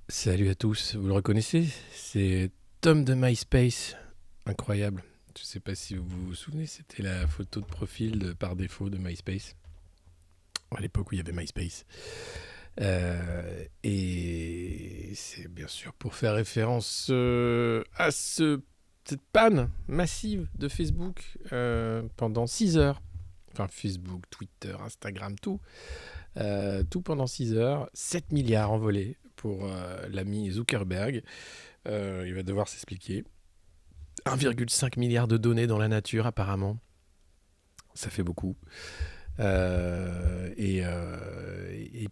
Salut à tous, vous le reconnaissez? C'est Tom de MySpace. Incroyable. Je ne sais pas si vous vous souvenez, c'était la photo de profil par défaut de MySpace. À l'époque où il y avait MySpace. Et c'est bien sûr pour faire référence à cette panne massive de Facebook pendant 6 heures. Enfin, Facebook, Twitter, Instagram, tout. Tout pendant 6 heures. 7 milliards envolés pour l'ami Zuckerberg. Il va devoir s'expliquer. 1,5 milliard de données dans la nature, apparemment. Ça fait beaucoup. Et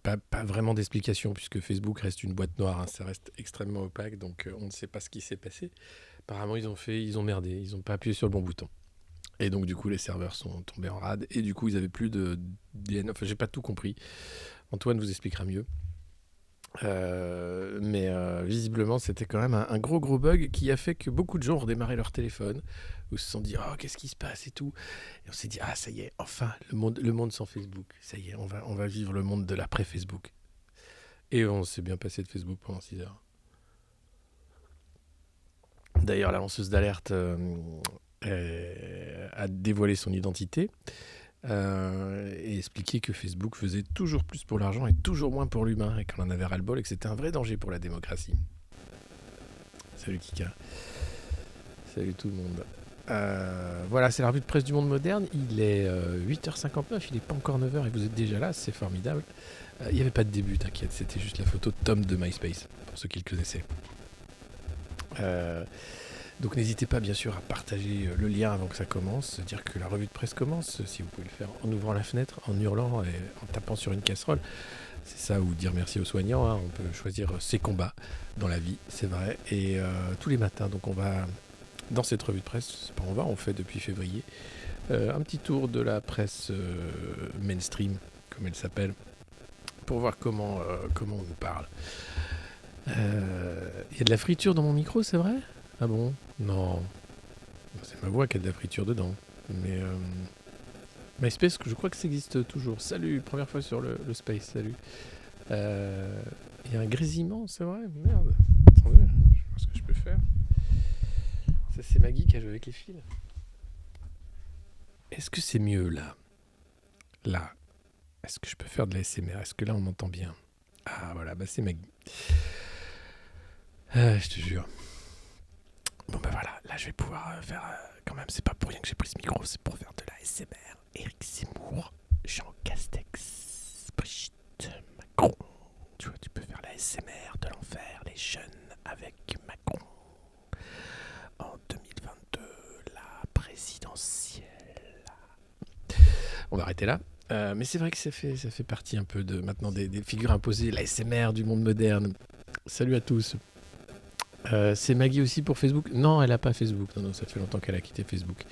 pas vraiment d'explication, puisque Facebook reste une boîte noire. Hein, ça reste extrêmement opaque, donc on ne sait pas ce qui s'est passé. Apparemment, ils ont merdé. Ils n'ont pas appuyé sur le bon bouton. Et donc, du coup, les serveurs sont tombés en rade. Et du coup, ils avaient plus de DNS. Enfin, j'ai pas tout compris. Antoine vous expliquera mieux. Mais visiblement, c'était quand même un gros bug qui a fait que beaucoup de gens ont redémarré leur téléphone, ou se sont dit oh qu'est-ce qui se passe et tout. Et on s'est dit ah ça y est, enfin le monde sans Facebook. Ça y est, on va vivre le monde de l'après Facebook. Et on s'est bien passé de Facebook pendant 6 heures. D'ailleurs, la lanceuse d'alerte a dévoilé son identité et expliqué que Facebook faisait toujours plus pour l'argent et toujours moins pour l'humain et qu'on en avait ras-le-bol et que c'était un vrai danger pour la démocratie. Salut Kika. Salut tout le monde. Voilà, c'est la revue de presse du monde moderne. Il est 8h59, il n'est pas encore 9h et vous êtes déjà là, c'est formidable. Il n'y avait pas de début, t'inquiète, c'était juste la photo de Tom de MySpace, pour ceux qui le connaissaient. Euh, donc n'hésitez pas bien sûr à partager le lien avant que ça commence, dire que la revue de presse commence, si vous pouvez le faire en ouvrant la fenêtre, en hurlant et en tapant sur une casserole. C'est ça, ou dire merci aux soignants, hein. On peut choisir ses combats dans la vie, c'est vrai. Et tous les matins, donc on va dans cette revue de presse, c'est pas on fait depuis février, un petit tour de la presse mainstream, comme elle s'appelle, pour voir comment on nous parle. Il y a de la friture dans mon micro, c'est vrai? Ah bon? Non, c'est ma voix qui a de la friture dedans. Mais MySpace, je crois que ça existe toujours. Salut, première fois sur le Space, salut. Il y a un grésillement, c'est vrai? Merde. Attendez, je sais pas ce que je peux faire. Ça, c'est Maggie qui a joué avec les fils. Est-ce que c'est mieux là? Là. Est-ce que je peux faire de la SMR? Est-ce que là on m'entend bien? Ah voilà, bah c'est Maggie. Je te jure. Bon bah voilà, là je vais pouvoir faire quand même, c'est pas pour rien que j'ai pris ce micro, c'est pour faire de la SMR. Éric Zemmour, Jean Castex, Brigitte Macron. Tu vois, tu peux faire la SMR de l'enfer, les jeunes avec Macron. En 2022, la présidentielle. On va arrêter là. Mais c'est vrai que ça fait partie un peu de maintenant des figures imposées, la SMR du monde moderne. Salut à tous. C'est Maggie aussi pour Facebook? Non, elle a pas Facebook. Non, non, ça fait longtemps qu'elle a quitté Facebook.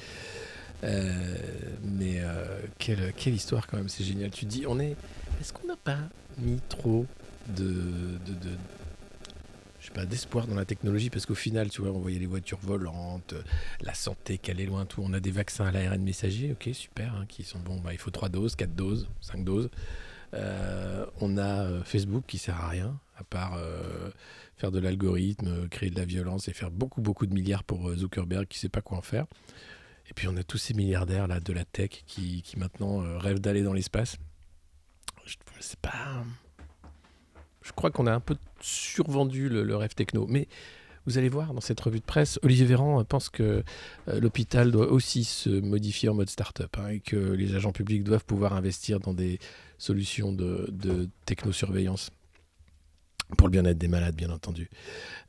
Mais quelle histoire quand même, c'est génial. Tu te dis, est-ce qu'on n'a pas mis trop de, de je sais pas, d'espoir dans la technologie parce qu'au final, tu vois, on voyait les voitures volantes, la santé qui allait loin, tout. On a des vaccins à l'ARN messager, ok, super, hein, qui sont bons. Bah, il faut 3 doses, 4 doses, 5 doses. On a Facebook qui sert à rien, à part faire de l'algorithme, créer de la violence et faire beaucoup de milliards pour Zuckerberg qui sait pas quoi en faire. Et puis on a tous ces milliardaires là de la tech qui maintenant rêvent d'aller dans l'espace. C'est pas. Je crois qu'on a un peu survendu le rêve techno. Mais vous allez voir dans cette revue de presse, Olivier Véran pense que l'hôpital doit aussi se modifier en mode start-up, hein, et que les agents publics doivent pouvoir investir dans des solutions de technosurveillance pour le bien-être des malades, bien entendu.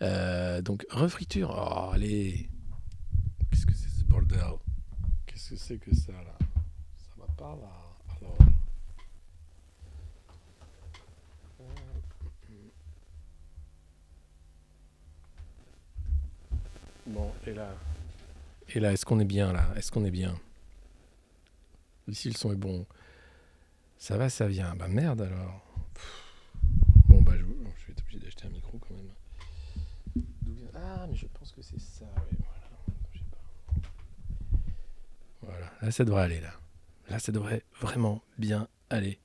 Donc, refriture. Oh, allez. Qu'est-ce que c'est ce bordel? Qu'est-ce que c'est que ça, là? Ça va pas, là. Alors. Bon, et là, est-ce qu'on est bien, là? Est-ce qu'on est bien? Ici, le son est bon. Ça va, ça vient. Bah merde, alors. Bon, bah, je vais être obligé d'acheter un micro quand même. Ah, mais je pense que c'est ça, oui, voilà. Je sais pas. Voilà, là, ça devrait aller, là. Là, ça devrait vraiment bien aller.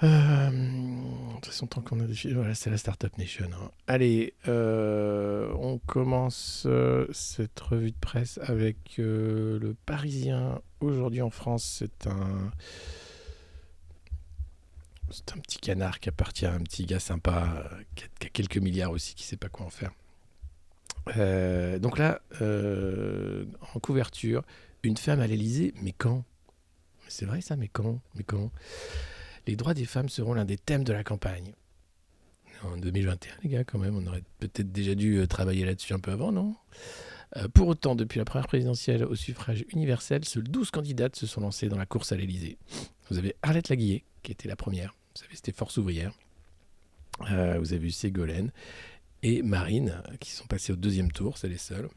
De toute façon, tant qu'on a des filles, voilà, c'est la Startup Nation, hein. Allez, on commence cette revue de presse avec le Parisien. Aujourd'hui en France, c'est un petit canard qui appartient à un petit gars sympa qui a quelques milliards aussi, qui sait pas quoi en faire. Donc là, en couverture, une femme à l'Elysée, mais quand? C'est vrai ça, mais quand? Mais quand? Les droits des femmes seront l'un des thèmes de la campagne. En 2021, les gars, quand même, on aurait peut-être déjà dû travailler là-dessus un peu avant, non? Pour autant, depuis la première présidentielle au suffrage universel, seules 12 candidates se sont lancées dans la course à l'Elysée. Vous avez Arlette Laguillet, qui était la première. Vous savez, c'était Force ouvrière. Vous avez eu Ségolène et Marine, qui sont passées au deuxième tour, c'est les seules.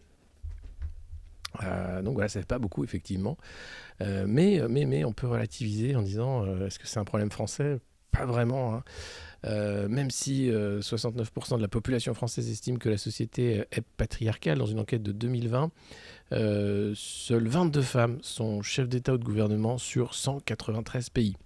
Donc voilà, ça fait pas beaucoup, effectivement. Mais on peut relativiser en disant, est-ce que c'est un problème français? Pas vraiment, hein. Même si 69% de la population française estime que la société est patriarcale, dans une enquête de 2020, seules 22 femmes sont chefs d'État ou de gouvernement sur 193 pays.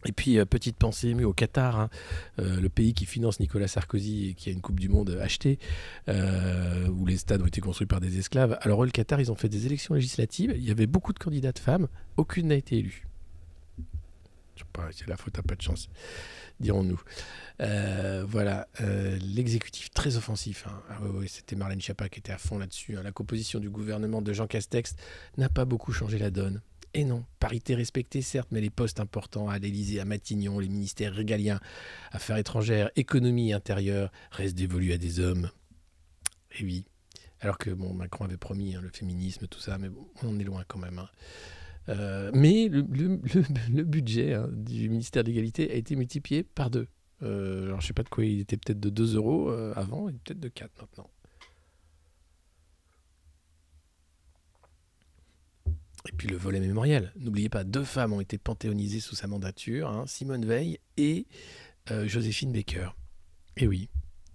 Et puis, petite pensée émue au Qatar, hein, le pays qui finance Nicolas Sarkozy et qui a une Coupe du Monde achetée, où les stades ont été construits par des esclaves. Alors, eux, le Qatar, ils ont fait des élections législatives. Il y avait beaucoup de candidates femmes. Aucune n'a été élue. Je sais pas, c'est la faute à pas de chance, dirons-nous. Voilà, l'exécutif très offensif, hein. Ah ouais, c'était Marlène Schiappa qui était à fond là-dessus, hein. La composition du gouvernement de Jean Castex n'a pas beaucoup changé la donne. Et non, parité respectée certes, mais les postes importants à l'Élysée, à Matignon, les ministères régaliens, affaires étrangères, économie et intérieure restent dévolus à des hommes. Et oui, alors que bon, Macron avait promis, hein, le féminisme, tout ça, mais bon, on en est loin quand même, hein. Mais le budget, hein, du ministère de l'égalité a été multiplié par 2. Alors je sais pas de quoi il était, peut-être de 2 euros avant, et peut-être de 4 maintenant. Et puis le volet mémoriel. N'oubliez pas, 2 femmes ont été panthéonisées sous sa mandature, hein, Simone Veil et Joséphine Baker. Et oui,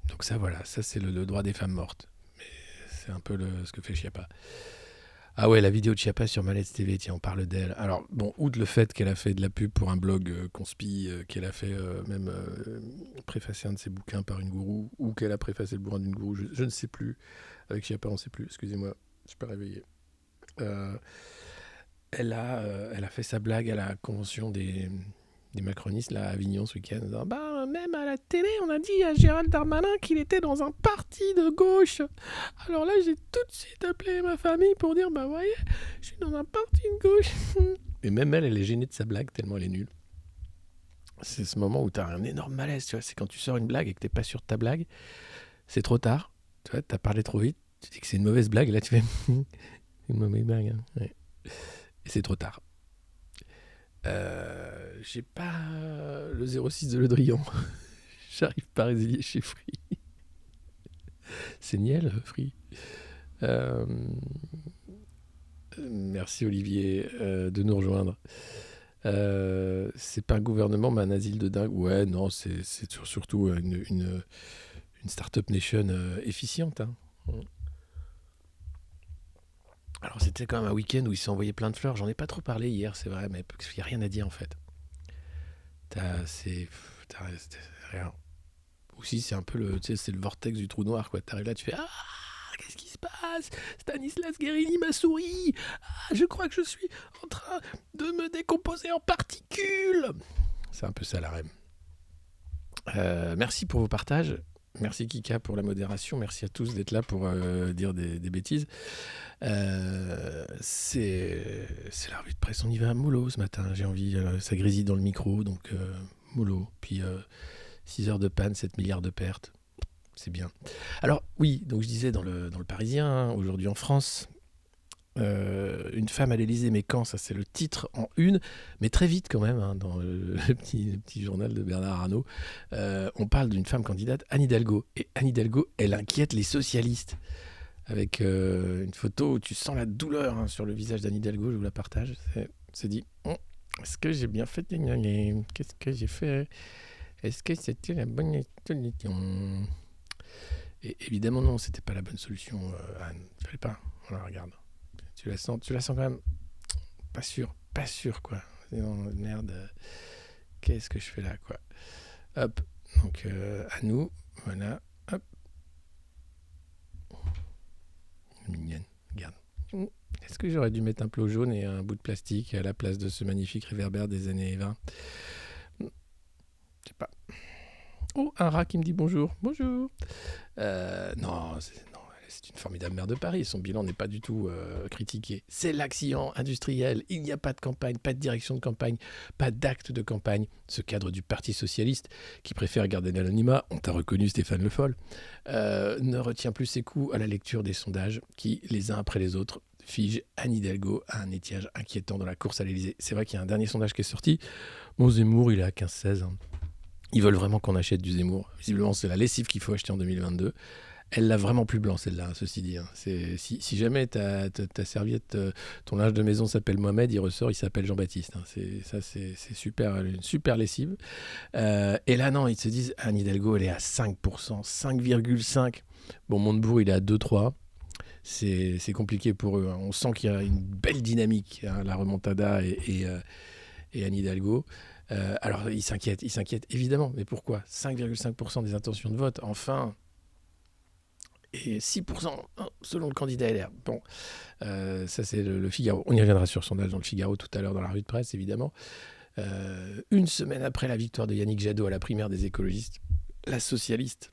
donc ça voilà, ça c'est le droit des femmes mortes. Mais c'est un peu ce que fait Chiappa. Ah ouais, la vidéo de Chiappa sur Malette TV, tiens, on parle d'elle. Alors, bon, outre le fait qu'elle a fait de la pub pour un blog conspi, qu'elle a fait même préfacer un de ses bouquins par une gourou, ou qu'elle a préfacé le bouquin d'une gourou, je ne sais plus. Avec Chiappa, on ne sait plus, excusez-moi, je suis pas réveillé. Euh, elle a fait sa blague à la convention des macronistes là, à Avignon ce week-end. En disant, bah, même à la télé, on a dit à Gérald Darmanin qu'il était dans un parti de gauche. Alors là, j'ai tout de suite appelé ma famille pour dire, bah voyez, je suis dans un parti de gauche. Et même elle est gênée de sa blague tellement elle est nulle. C'est ce moment où tu as un énorme malaise, tu vois. C'est quand tu sors une blague et que t'es pas sûr de ta blague, c'est trop tard. Tu vois, t'as parlé trop vite, tu dis que c'est une mauvaise blague, et là tu fais une mauvaise blague, hein. Ouais. Et c'est trop tard. J'ai pas le 06 de Le Drian. J'arrive pas à résilier chez Free. C'est Niel, Free. Euh, Merci Olivier de nous rejoindre. C'est pas un gouvernement, mais un asile de dingue. Ouais, non, c'est surtout une startup nation efficiente, hein. Alors c'était quand même un week-end où il s'est envoyé plein de fleurs. J'en ai pas trop parlé hier, c'est vrai, mais il n'y a rien à dire en fait. T'as rien. Aussi, c'est un peu c'est le vortex du trou noir, quoi. T'arrives là, tu fais ah, qu'est-ce qui se passe? Stanislas Guérini m'a souri. Ah, je crois que je suis en train de me décomposer en particules. C'est un peu ça la rêve. Merci pour vos partages. Merci Kika pour la modération. Merci à tous d'être là pour dire des bêtises. C'est la revue de presse. On y va mollo ce matin. J'ai envie. Ça grésille dans le micro, donc mollo. Puis 6 heures de panne, 7 milliards de pertes. C'est bien. Alors oui, donc je disais dans le Parisien, hein, aujourd'hui en France, une femme à l'Élysée, mais quand? Ça c'est le titre en une, mais très vite quand même, hein, dans le petit journal de Bernard Arnault, on parle d'une femme candidate, Anne Hidalgo. Et Anne Hidalgo, elle inquiète les socialistes. Avec une photo où tu sens la douleur, hein, sur le visage d'Anne Hidalgo, je vous la partage. C'est dit, est-ce que j'ai bien fait? Qu'est-ce que j'ai fait? Est-ce que c'était la bonne solution? Et évidemment non, c'était pas la bonne solution, Anne. Il fallait pas. Voilà, regarde. Tu la sens quand même pas sûr quoi. Non, merde. qu'est-ce que je fais là, quoi. Hop, donc à nous, voilà, hop. Mignonne, regarde. Est-ce que j'aurais dû mettre un plot jaune et un bout de plastique à la place de ce magnifique réverbère des années 20? Je sais pas. Oh, un rat qui me dit bonjour. Bonjour. Non, c'est une formidable maire de Paris. Son bilan n'est pas du tout critiqué. C'est l'accident industriel. Il n'y a pas de campagne, pas de direction de campagne, pas d'acte de campagne. Ce cadre du Parti socialiste, qui préfère garder l'anonymat, on t'a reconnu Stéphane Le Foll, ne retient plus ses coups à la lecture des sondages qui, les uns après les autres, figent Anne Hidalgo à un étiage inquiétant dans la course à l'Élysée. C'est vrai qu'il y a un dernier sondage qui est sorti. Bon, Zemmour, il est à 15-16. Ils veulent vraiment qu'on achète du Zemmour. Visiblement, c'est la lessive qu'il faut acheter en 2022. Elle l'a vraiment plus blanc, celle-là, ceci dit. Si jamais ta serviette, ton linge de maison s'appelle Mohamed, il ressort, il s'appelle Jean-Baptiste. C'est super, une super lessive. Et là, non, ils se disent, Anne Hidalgo, elle est à 5%, 5,5%. Bon, Montebourg, il est à 2,3%. C'est compliqué pour eux. On sent qu'il y a une belle dynamique, la remontada et Anne Hidalgo. Alors, ils s'inquiètent évidemment. Mais pourquoi 5,5% des intentions de vote, enfin. Et 6% selon le candidat LR. Bon, ça c'est le Figaro. On y reviendra sur son sondage dans le Figaro tout à l'heure dans la revue de presse, évidemment. Une semaine après la victoire de Yannick Jadot à la primaire des écologistes, la socialiste,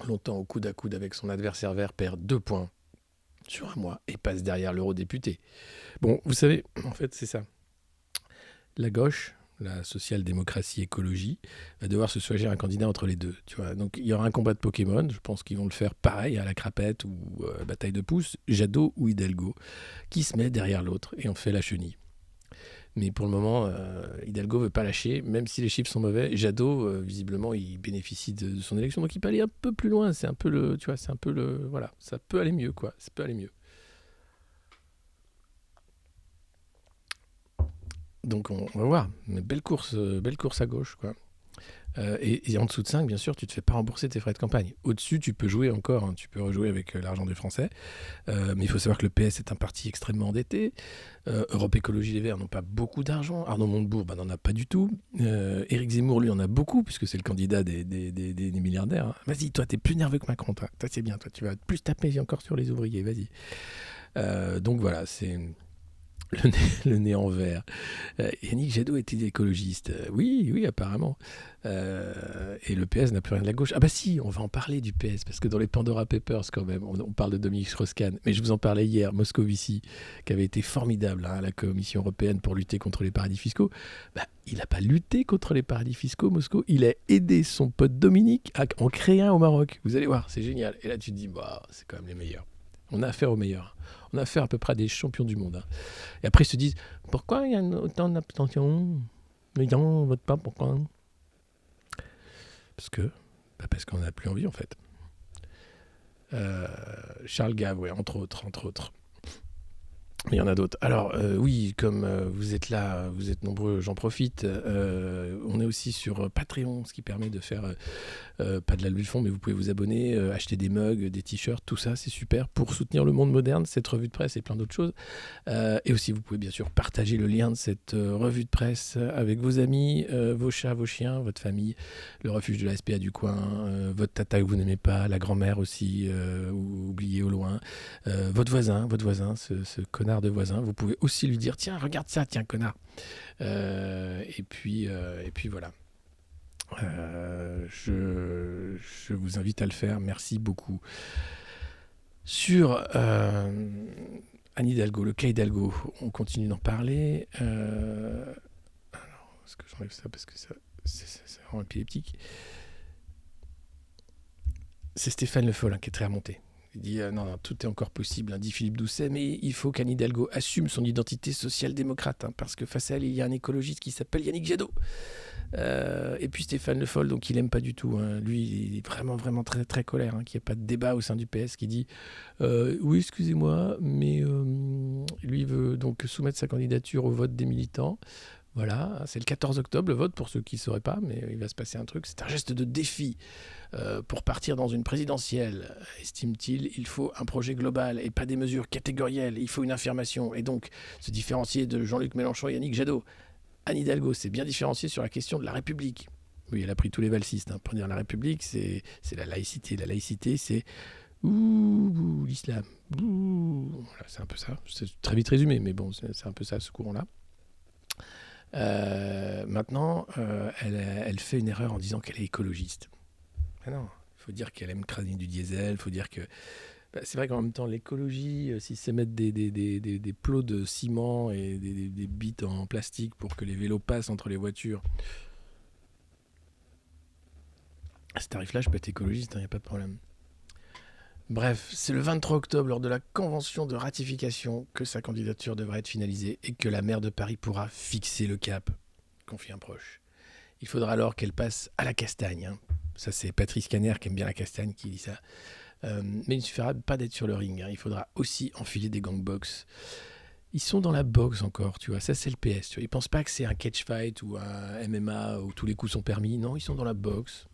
longtemps au coude à coude avec son adversaire vert, perd 2 points sur un mois et passe derrière l'eurodéputé. Bon, vous savez, en fait, c'est ça. La gauche, la social-démocratie écologie, va devoir se choisir un candidat entre les deux. Tu vois. Donc il y aura un combat de Pokémon, je pense qu'ils vont le faire pareil à la crapette ou bataille de pouces, Jadot ou Hidalgo, qui se met derrière l'autre et on fait la chenille. Mais pour le moment, Hidalgo ne veut pas lâcher, même si les chiffres sont mauvais. Jadot, visiblement, il bénéficie de son élection, donc il peut aller un peu plus loin. C'est un peu le, tu vois, c'est un peu le, voilà, ça peut aller mieux, quoi. Ça peut aller mieux. Donc on va voir, mais belle course à gauche, quoi. Et en dessous de 5, bien sûr, tu ne te fais pas rembourser tes frais de campagne. Au-dessus, tu peux jouer encore, hein, tu peux rejouer avec l'argent des Français. Mais il faut savoir que le PS est un parti extrêmement endetté. Europe Écologie Les Verts n'ont pas beaucoup d'argent. Arnaud Montebourg n'en a pas du tout. Éric Zemmour, lui, en a beaucoup, puisque c'est le candidat des milliardaires. Hein. Vas-y, toi, t'es plus nerveux que Macron, toi. Toi, c'est bien, toi, tu vas plus taper encore sur les ouvriers, vas-y. Donc voilà, c'est... Le nez en vert. Yannick Jadot était écologiste. Oui, apparemment. Et le PS n'a plus rien de la gauche. Ah bah si, on va en parler du PS, parce que dans les Pandora Papers, quand même, on parle de Dominique Strauss-Kahn. Mais je vous en parlais hier, Moscovici, qui avait été formidable à la Commission européenne pour lutter contre les paradis fiscaux. Bah, il n'a pas lutté contre les paradis fiscaux, Moscou. Il a aidé son pote Dominique à en créer un au Maroc. Vous allez voir, c'est génial. Et là, tu te dis, bah, c'est quand même les meilleurs. On a affaire aux meilleurs. On a affaire à peu près à des champions du monde. Hein. Et après, ils se disent, pourquoi il y a autant d'abstention? Les gens ne votent pas, pourquoi? Parce qu'on n'a plus envie, en fait. Charles Gave, ouais, entre autres. Mais il y en a d'autres. Alors, oui, comme vous êtes là, vous êtes nombreux, j'en profite. On est aussi sur Patreon, ce qui permet de faire, pas de la levée de fonds, mais vous pouvez vous abonner, acheter des mugs, des t-shirts, tout ça, c'est super pour soutenir le monde moderne, cette revue de presse et plein d'autres choses. Et aussi, vous pouvez bien sûr partager le lien de cette revue de presse avec vos amis, vos chats, vos chiens, votre famille, le refuge de la SPA du coin, votre tata que vous n'aimez pas, la grand-mère aussi, oubliée au loin, votre voisin, ce connard de voisin, vous pouvez aussi lui dire tiens regarde ça, tiens connard, et puis voilà. Je vous invite à le faire, merci beaucoup. Sur Anne Hidalgo, le cas Hidalgo, on continue d'en parler. Alors, est-ce que j'enlève ça parce que ça c'est vraiment épileptique. C'est Stéphane Le Foll qui est très remonté. Il dit non, tout est encore possible, dit Philippe Doucet, mais il faut qu'Anne Hidalgo assume son identité social-démocrate, parce que face à elle, il y a un écologiste qui s'appelle Yannick Jadot. Et puis Stéphane Le Foll, donc il aime pas du tout. Hein. Lui, il est vraiment très très colère, qu'il n'y ait pas de débat au sein du PS, qui dit oui, excusez-moi, mais lui veut donc soumettre sa candidature au vote des militants. Voilà, c'est le 14 octobre le vote pour ceux qui ne sauraient pas, mais il va se passer un truc. C'est un geste de défi pour partir dans une présidentielle, estime-t-il. Il faut un projet global et pas des mesures catégorielles. Il faut une affirmation et donc se différencier de Jean-Luc Mélenchon et Yannick Jadot. Anne Hidalgo s'est bien différenciée sur la question de la République. Oui, elle a pris tous les valsistes. Pour dire la République, c'est la laïcité. La laïcité, c'est l'islam. Voilà, c'est un peu ça. C'est très vite résumé, mais bon, c'est un peu ça, ce courant-là. Maintenant, elle fait une erreur en disant qu'elle est écologiste. Ah non, il faut dire qu'elle aime craser du diesel, il faut dire que... c'est vrai qu'en même temps, l'écologie, si c'est mettre des plots de ciment et des bites en plastique pour que les vélos passent entre les voitures, à ce tarif-là, je peux être écologiste, il n'y a pas de problème. Bref, c'est le 23 octobre, lors de la convention de ratification, que sa candidature devra être finalisée et que la maire de Paris pourra fixer le cap, confie un proche. Il faudra alors qu'elle passe à la castagne. Ça, c'est Patrice Caner qui aime bien la castagne qui dit ça. Mais il ne suffira pas d'être sur le ring. Il faudra aussi enfiler des gangbox. Ils sont dans la boxe encore, tu vois. Ça, c'est le PS. Tu vois. Ils ne pensent pas que c'est un catch fight ou un MMA où tous les coups sont permis. Non, ils sont dans la boxe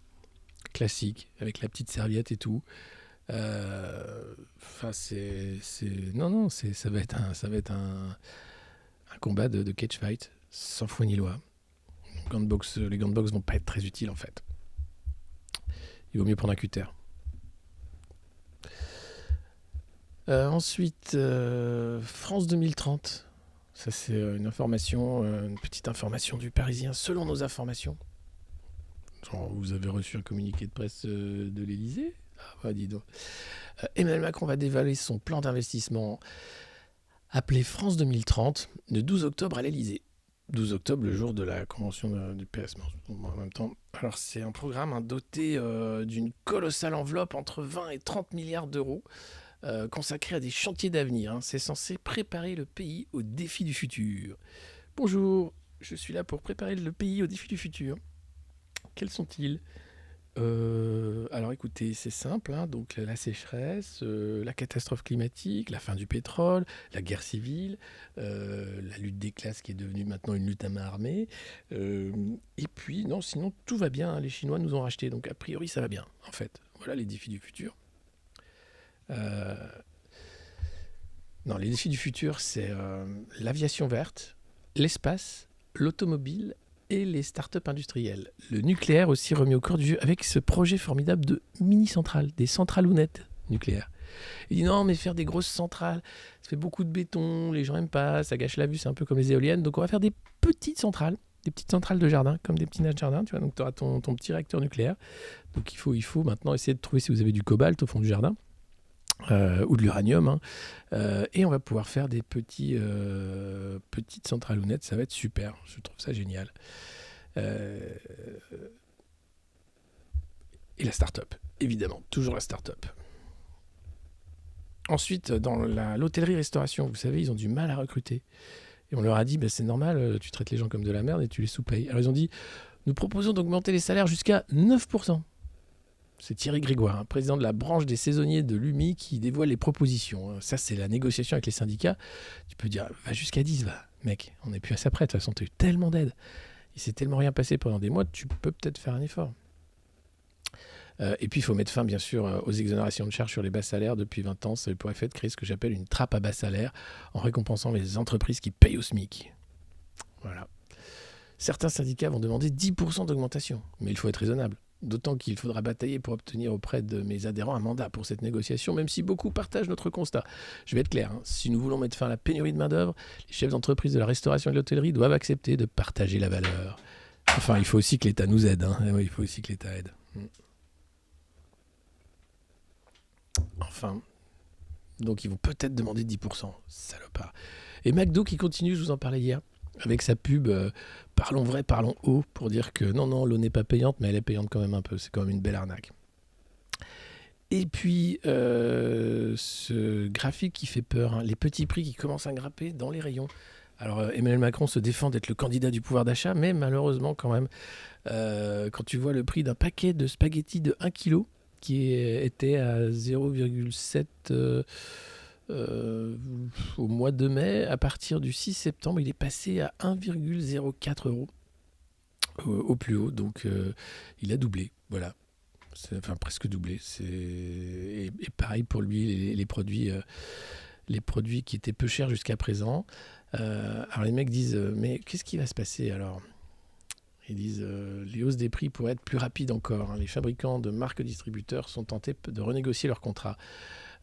classique, avec la petite serviette et tout. Enfin, non, ça va être un combat de catch fight sans foi ni loi. Les gants de boxe vont pas être très utiles en fait. Il vaut mieux prendre un cutter. Ensuite, France 2030. Ça, c'est une petite information du Parisien selon nos informations. Genre, vous avez reçu un communiqué de presse de l'Élysée ? Ah bah dis donc. Emmanuel Macron va dévoiler son plan d'investissement appelé France 2030 le 12 octobre à l'Élysée. 12 octobre, le jour de la convention du PS. En même temps, alors c'est un programme doté d'une colossale enveloppe entre 20 et 30 milliards d'euros consacré à des chantiers d'avenir. C'est censé préparer le pays aux défis du futur. Bonjour, je suis là pour préparer le pays aux défis du futur. Quels sont-ils ? Alors écoutez, c'est simple, donc la sécheresse, la catastrophe climatique, la fin du pétrole, la guerre civile, la lutte des classes qui est devenue maintenant une lutte à main armée, et puis non, sinon tout va bien, les Chinois nous ont racheté, donc a priori ça va bien en fait. Voilà les défis du futur. Non, les défis du futur, c'est l'aviation verte, l'espace, l'automobile et les startups industrielles. Le nucléaire aussi remis au cœur du jeu avec ce projet formidable de mini-centrales, des centralounettes nucléaires. Il dit non, mais faire des grosses centrales, ça fait beaucoup de béton, les gens n'aiment pas, ça gâche la vue, c'est un peu comme les éoliennes. Donc on va faire des petites centrales de jardin, comme des petits nains de jardin, tu vois. Donc tu auras ton petit réacteur nucléaire. Donc il faut maintenant essayer de trouver si vous avez du cobalt au fond du jardin. Ou de l'uranium, et on va pouvoir faire des petites centralounettes, ça va être super, je trouve ça génial. Et la start-up, évidemment, toujours la start-up. Ensuite, dans l'hôtellerie-restauration, vous savez, ils ont du mal à recruter. Et on leur a dit, c'est normal, tu traites les gens comme de la merde et tu les sous-payes. Alors ils ont dit, nous proposons d'augmenter les salaires jusqu'à 9%. C'est Thierry Grégoire, président de la branche des saisonniers de l'UMI, qui dévoile les propositions. Ça, c'est la négociation avec les syndicats. Tu peux dire, va jusqu'à 10, va. Mec, on n'est plus à ça près. De toute façon, tu as eu tellement d'aide. Il s'est tellement rien passé pendant des mois, tu peux peut-être faire un effort. Et puis, il faut mettre fin, bien sûr, aux exonérations de charges sur les bas salaires. Depuis 20 ans, ça a pour effet de créer ce que j'appelle une trappe à bas salaire, en récompensant les entreprises qui payent au SMIC. Voilà. Certains syndicats vont demander 10% d'augmentation, mais il faut être raisonnable. D'autant qu'il faudra batailler pour obtenir auprès de mes adhérents un mandat pour cette négociation, même si beaucoup partagent notre constat. Je vais être clair, si nous voulons mettre fin à la pénurie de main-d'œuvre, les chefs d'entreprise de la restauration et de l'hôtellerie doivent accepter de partager la valeur. Enfin, il faut aussi que l'État nous aide. Oui, il faut aussi que l'État aide. Enfin, donc ils vont peut-être demander 10%, salopard. Et McDo qui continue, je vous en parlais hier, avec sa pub parlons vrai, parlons haut, pour dire que non, l'eau n'est pas payante, mais elle est payante quand même un peu. C'est quand même une belle arnaque. Et puis, ce graphique qui fait peur, les petits prix qui commencent à grimper dans les rayons. Alors, Emmanuel Macron se défend d'être le candidat du pouvoir d'achat, mais malheureusement, quand même, quand tu vois le prix d'un paquet de spaghettis de 1 kg, qui était à 0,7 au mois de mai, à partir du 6 septembre, il est passé à 1,04 € au plus haut. Donc, il a doublé. Voilà. Enfin, presque doublé. Et pareil pour lui, les produits qui étaient peu chers jusqu'à présent. Alors les mecs disent mais qu'est-ce qui va se passer alors? Ils disent les hausses des prix pourraient être plus rapides encore, hein. Les fabricants de marques distributeurs sont tentés de renégocier leurs contrats.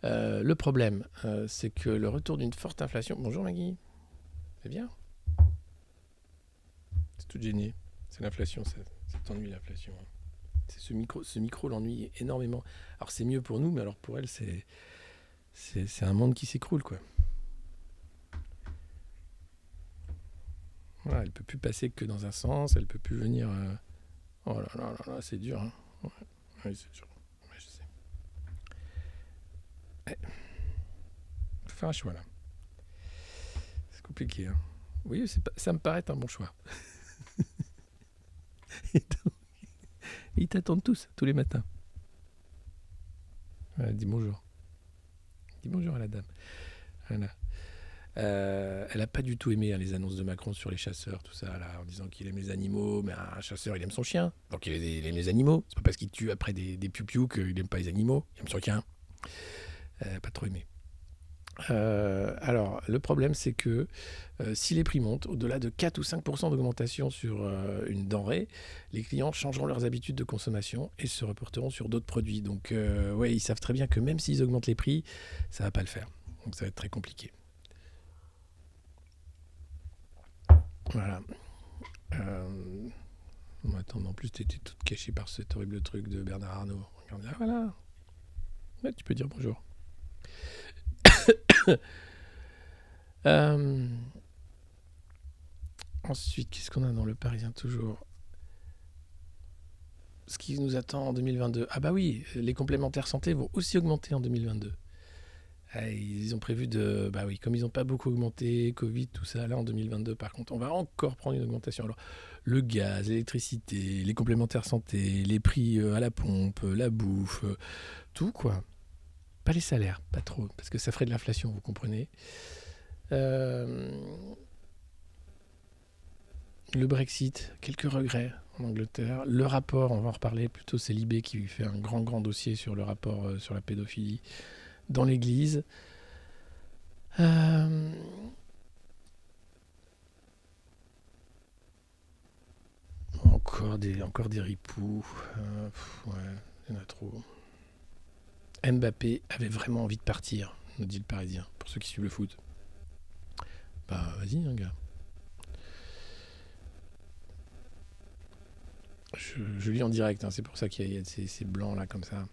Le problème, c'est que le retour d'une forte inflation... Bonjour Maggie, c'est bien? C'est tout gêné. C'est l'inflation, ça t'ennuie l'inflation, hein. C'est ce micro l'ennuie énormément. Alors c'est mieux pour nous, mais alors pour elle, c'est un monde qui s'écroule, quoi. Voilà, elle peut plus passer que dans un sens, elle peut plus venir... Oh là là là là, c'est dur, hein. Ouais, ouais, c'est dur. Ouais, je sais. Faut faire un choix, là. C'est compliqué, hein. Oui, ça me paraît un bon choix. Ils t'attendent tous les matins. Voilà, dis bonjour. Dis bonjour à la dame. Voilà. Elle n'a pas du tout aimé, hein, les annonces de Macron sur les chasseurs, tout ça, là, en disant qu'il aime les animaux. Mais un chasseur, il aime son chien. Donc il aime les animaux. C'est pas parce qu'il tue après des piou-piou qu'il n'aime pas les animaux. Il aime son chien. Pas trop aimé. Alors, le problème, c'est que si les prix montent, au-delà de 4 ou 5% d'augmentation sur une denrée, les clients changeront leurs habitudes de consommation et se reporteront sur d'autres produits. Donc, ouais, ils savent très bien que même s'ils augmentent les prix, ça ne va pas le faire. Donc, ça va être très compliqué. Voilà. Bon, attends, mais en plus, tu étais toute cachée par cet horrible truc de Bernard Arnault. Regarde là, voilà. Ouais, tu peux dire bonjour. Ensuite, qu'est-ce qu'on a dans le Parisien toujours? Ce qui nous attend en 2022. Ah bah oui, les complémentaires santé vont aussi augmenter en 2022. Ah, ils ont prévu de... Bah oui, comme ils n'ont pas beaucoup augmenté, Covid, tout ça, là en 2022 par contre, on va encore prendre une augmentation. Alors, le gaz, l'électricité, les complémentaires santé, les prix à la pompe, la bouffe, tout quoi. Pas les salaires, pas trop, parce que ça ferait de l'inflation, vous comprenez. Le Brexit, quelques regrets en Angleterre. Le rapport, on va en reparler, plutôt c'est Libé qui fait un grand dossier sur le rapport sur la pédophilie dans l'église. Encore des ripoux. Ouais, il y en a trop. Mbappé avait vraiment envie de partir, nous dit le Parisien, pour ceux qui suivent le foot. Bah vas-y, hein, gars. Je lis en direct, hein, c'est pour ça qu'il y a ces blancs là comme ça.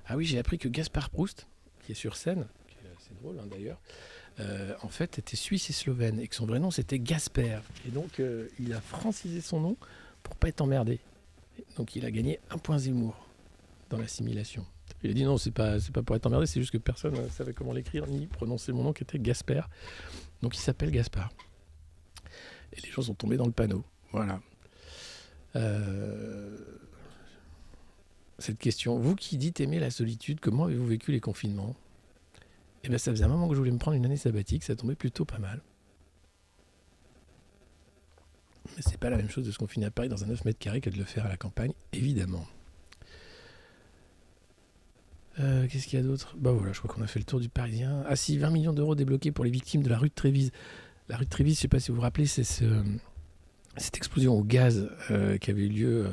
Ah oui, j'ai appris que Gaspard Proust, qui est sur scène, qui est assez drôle hein, d'ailleurs, en fait était suisse et slovène et que son vrai nom c'était Gasper. Et donc il a francisé son nom pour pas être emmerdé. Donc il a gagné un point Zemmour dans l'assimilation. Il a dit non, c'est pas pour être emmerdé, c'est juste que personne ne savait comment l'écrire ni prononcer mon nom qui était Gasper. Donc il s'appelle Gaspard. Et les gens sont tombés dans le panneau. Voilà. Cette question, vous qui dites aimer la solitude, comment avez-vous vécu les confinements? Eh bien, ça faisait un moment que je voulais me prendre une année sabbatique, ça tombait plutôt pas mal. Mais c'est pas la même chose de se confiner à Paris dans un 9 mètres carrés que de le faire à la campagne, évidemment. Qu'est-ce qu'il y a d'autre? Bah voilà, je crois qu'on a fait le tour du Parisien. Ah si, 20 millions d'euros débloqués pour les victimes de la rue de Trévise. La rue de Trévise, je sais pas si vous vous rappelez, c'est cette explosion au gaz qui avait eu lieu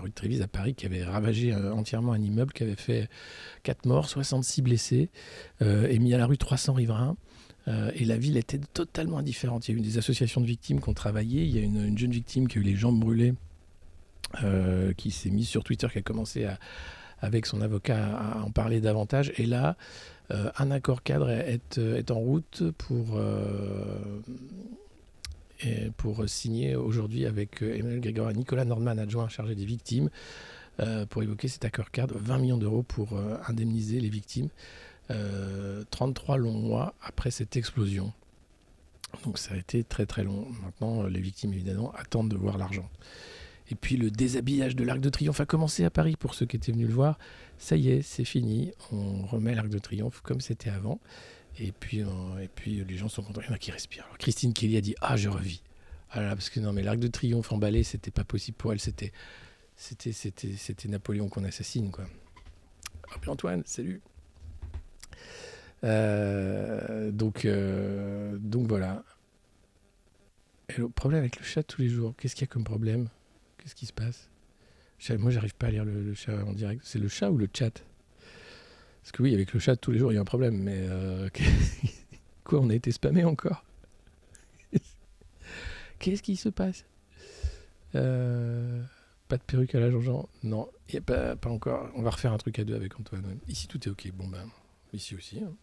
rue de Trévise à Paris, qui avait ravagé entièrement un immeuble, qui avait fait 4 morts, 66 blessés, et mis à la rue 300 riverains. Et la ville était totalement indifférente. Il y a eu des associations de victimes qui ont travaillé. Il y a une jeune victime qui a eu les jambes brûlées, qui s'est mise sur Twitter, qui a commencé avec son avocat à en parler davantage. Et là, un accord cadre est en route pour signer aujourd'hui avec Emmanuel Grégoire et Nicolas Nordman, adjoint chargé des victimes, pour évoquer cet accord cadre, 20 millions d'euros pour indemniser les victimes. 33 longs mois après cette explosion. Donc ça a été très très long. Maintenant, les victimes évidemment attendent de voir l'argent. Et puis le déshabillage de l'Arc de Triomphe a commencé à Paris pour ceux qui étaient venus le voir. Ça y est, c'est fini. On remet l'Arc de Triomphe comme c'était avant. Et puis les gens sont contents. Il y en a qui respirent. Alors Christine Kelly a dit « Ah, je revis ». Ah là, parce que non, mais l'Arc de Triomphe emballé, c'était pas possible pour elle. C'était Napoléon qu'on assassine, quoi. Ah, puis Antoine, salut. Donc voilà. Et le problème avec le chat tous les jours, qu'est-ce qu'il y a comme problème? Qu'est-ce qui se passe? Moi, j'arrive pas à lire le chat en direct. C'est le chat ou le chat? Parce que oui, avec le chat tous les jours, il y a un problème. Mais quoi, on a été spammé encore? Qu'est-ce qui se passe? Pas de perruque à la Jean-Jean? Non, il y a pas encore. On va refaire un truc à deux avec Antoine. Ouais. Ici, tout est ok. Bon, ben, ici aussi. Hein.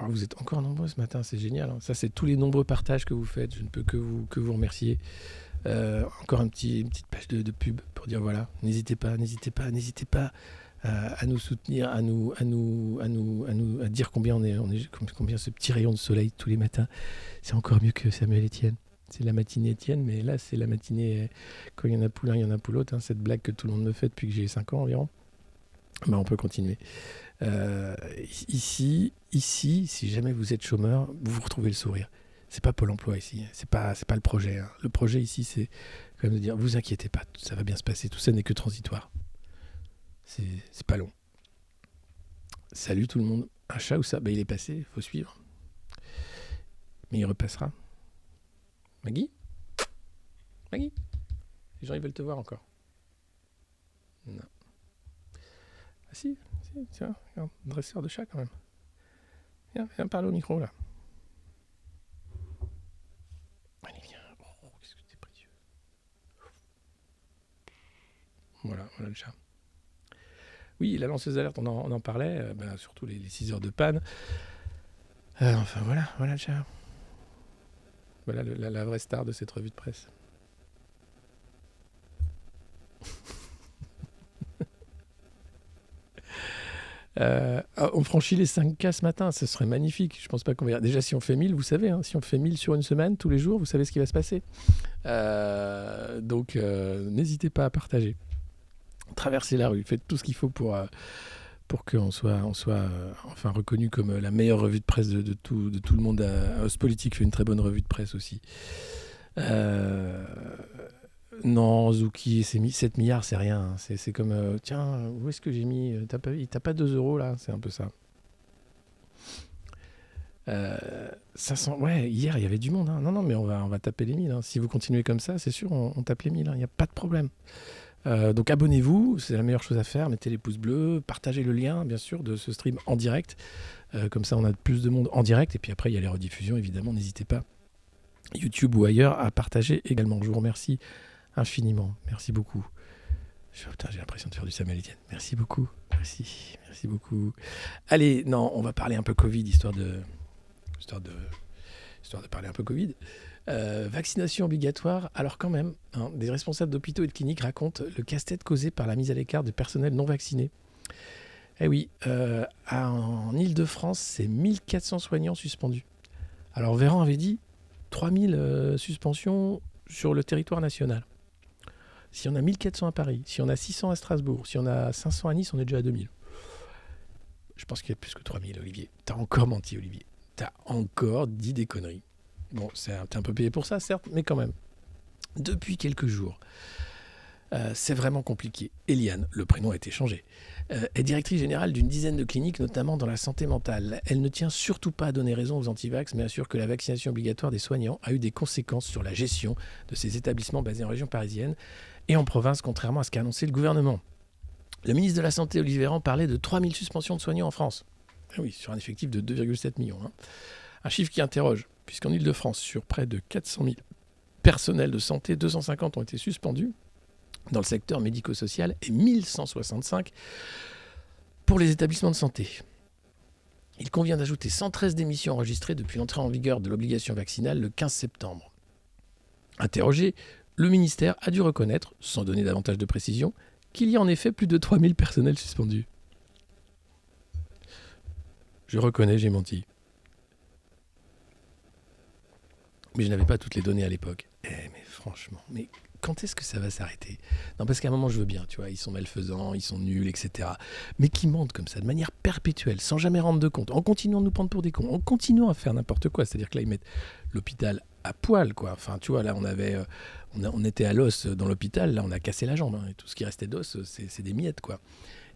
Vous êtes encore nombreux ce matin, c'est génial. Hein. Ça, c'est tous les nombreux partages que vous faites. Je ne peux que vous remercier. Encore une petite page de pub pour dire voilà, n'hésitez pas à nous soutenir, à dire combien combien ce petit rayon de soleil tous les matins, c'est encore mieux que Samuel Etienne. C'est la matinée Etienne, mais là c'est la matinée quand il y en a pour l'un, il y en a pour l'autre. Hein, cette blague que tout le monde me fait depuis que j'ai 5 ans environ. Ben, on peut continuer. Ici, si jamais vous êtes chômeur, vous retrouvez le sourire. C'est pas Pôle emploi ici, c'est pas le projet. Hein. Le projet ici, c'est quand même de dire, vous inquiétez pas, ça va bien se passer, tout ça n'est que transitoire. C'est pas long. Salut tout le monde. Un chat ou ça? Il est passé, il faut suivre. Mais il repassera. Maggie? Les gens, ils veulent te voir encore. Non. Ah si, tiens, regarde, dresseur de chat quand même. Viens parler au micro là. Allez, viens. Oh, qu'est-ce que t'es précieux. Voilà le chat. Oui, la lanceuse d'alerte, on en parlait, surtout les 6 heures de panne. Enfin voilà le chat. Voilà la vraie star de cette revue de presse. On franchit les 5K ce matin, ce serait magnifique. Je pense pas qu'on va... Déjà, si on fait 1000, vous savez, hein, si on fait 1000 sur une semaine, tous les jours, vous savez ce qui va se passer. Donc, n'hésitez pas à partager. Traversez la rue, faites tout ce qu'il faut pour qu'on soit enfin reconnu comme la meilleure revue de presse de tout le monde. Ostpolitik fait une très bonne revue de presse aussi. Non, Zouki, c'est 7 milliards, c'est rien. Hein. C'est comme, tiens, où est-ce que j'ai mis t'as pas 2 euros là? C'est un peu ça. 500, ouais, hier il y avait du monde. Hein. Non, mais on va taper les 1000. Hein. Si vous continuez comme ça, c'est sûr, on tape les 1000. Il n'y a pas de problème. Donc abonnez-vous, c'est la meilleure chose à faire. Mettez les pouces bleus, partagez le lien, bien sûr, de ce stream en direct. Comme ça, on a plus de monde en direct. Et puis après, il y a les rediffusions, évidemment. N'hésitez pas, YouTube ou ailleurs, à partager également. Je vous remercie infiniment. Merci beaucoup. J'ai l'impression de faire du Samuel Etienne. Merci beaucoup. Merci beaucoup. Allez, non, on va parler un peu Covid, histoire de parler un peu Covid. Vaccination obligatoire. Alors quand même, hein, des responsables d'hôpitaux et de cliniques racontent le casse-tête causé par la mise à l'écart des personnels non vaccinés. Eh oui, en Ile-de-France, c'est 1400 soignants suspendus. Alors Véran avait dit 3000 suspensions sur le territoire national. Si on a 1400 à Paris, si on a 600 à Strasbourg, si on a 500 à Nice, on est déjà à 2000. Je pense qu'il y a plus que 3000, Olivier. T'as encore menti, Olivier. T'as encore dit des conneries. Bon, t'es un peu payé pour ça, certes, mais quand même. Depuis quelques jours, c'est vraiment compliqué. Eliane, le prénom a été changé, est directrice générale d'une dizaine de cliniques, notamment dans la santé mentale. Elle ne tient surtout pas à donner raison aux anti-vax, mais assure que la vaccination obligatoire des soignants a eu des conséquences sur la gestion de ces établissements basés en région parisienne et en province, contrairement à ce qu'a annoncé le gouvernement. Le ministre de la Santé, Olivier Véran, parlait de 3000 suspensions de soignants en France. Ah oui, sur un effectif de 2,7 millions. Hein. Un chiffre qui interroge, puisqu'en Ile-de-France, sur près de 400 000 personnels de santé, 250 ont été suspendus dans le secteur médico-social et 1165 pour les établissements de santé. Il convient d'ajouter 113 démissions enregistrées depuis l'entrée en vigueur de l'obligation vaccinale le 15 septembre. Interrogé, le ministère a dû reconnaître, sans donner davantage de précision, qu'il y a en effet plus de 3000 personnels suspendus. Je reconnais, j'ai menti. Mais je n'avais pas toutes les données à l'époque. Mais franchement, mais quand est-ce que ça va s'arrêter? Non, parce qu'à un moment, je veux bien, tu vois, ils sont malfaisants, ils sont nuls, etc. Mais qui mentent comme ça, de manière perpétuelle, sans jamais rendre de compte, en continuant de nous prendre pour des cons, en continuant à faire n'importe quoi. C'est-à-dire que là, ils mettent l'hôpital à poil, quoi. Enfin, tu vois, là, on était à l'os dans l'hôpital, là, on a cassé la jambe, hein, et tout ce qui restait d'os, c'est des miettes, quoi.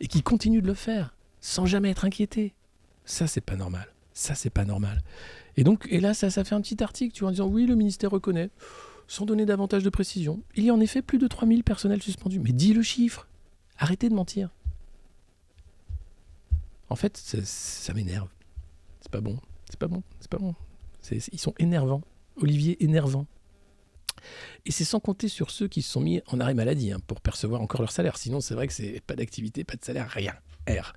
Et qui continuent de le faire, sans jamais être inquiétés. Ça, c'est pas normal. Ça, c'est pas normal. Et donc, et là, ça fait un petit article, tu vois, en disant, oui, le ministère reconnaît, sans donner davantage de précision, il y a en effet plus de 3000 personnels suspendus. Mais dis le chiffre. Arrêtez de mentir. En fait, ça m'énerve. C'est pas bon. C'est pas bon. C'est pas bon. Ils sont énervants. Olivier, énervant. Et c'est sans compter sur ceux qui se sont mis en arrêt maladie pour percevoir encore leur salaire. Sinon, c'est vrai que c'est pas d'activité, pas de salaire, rien. R.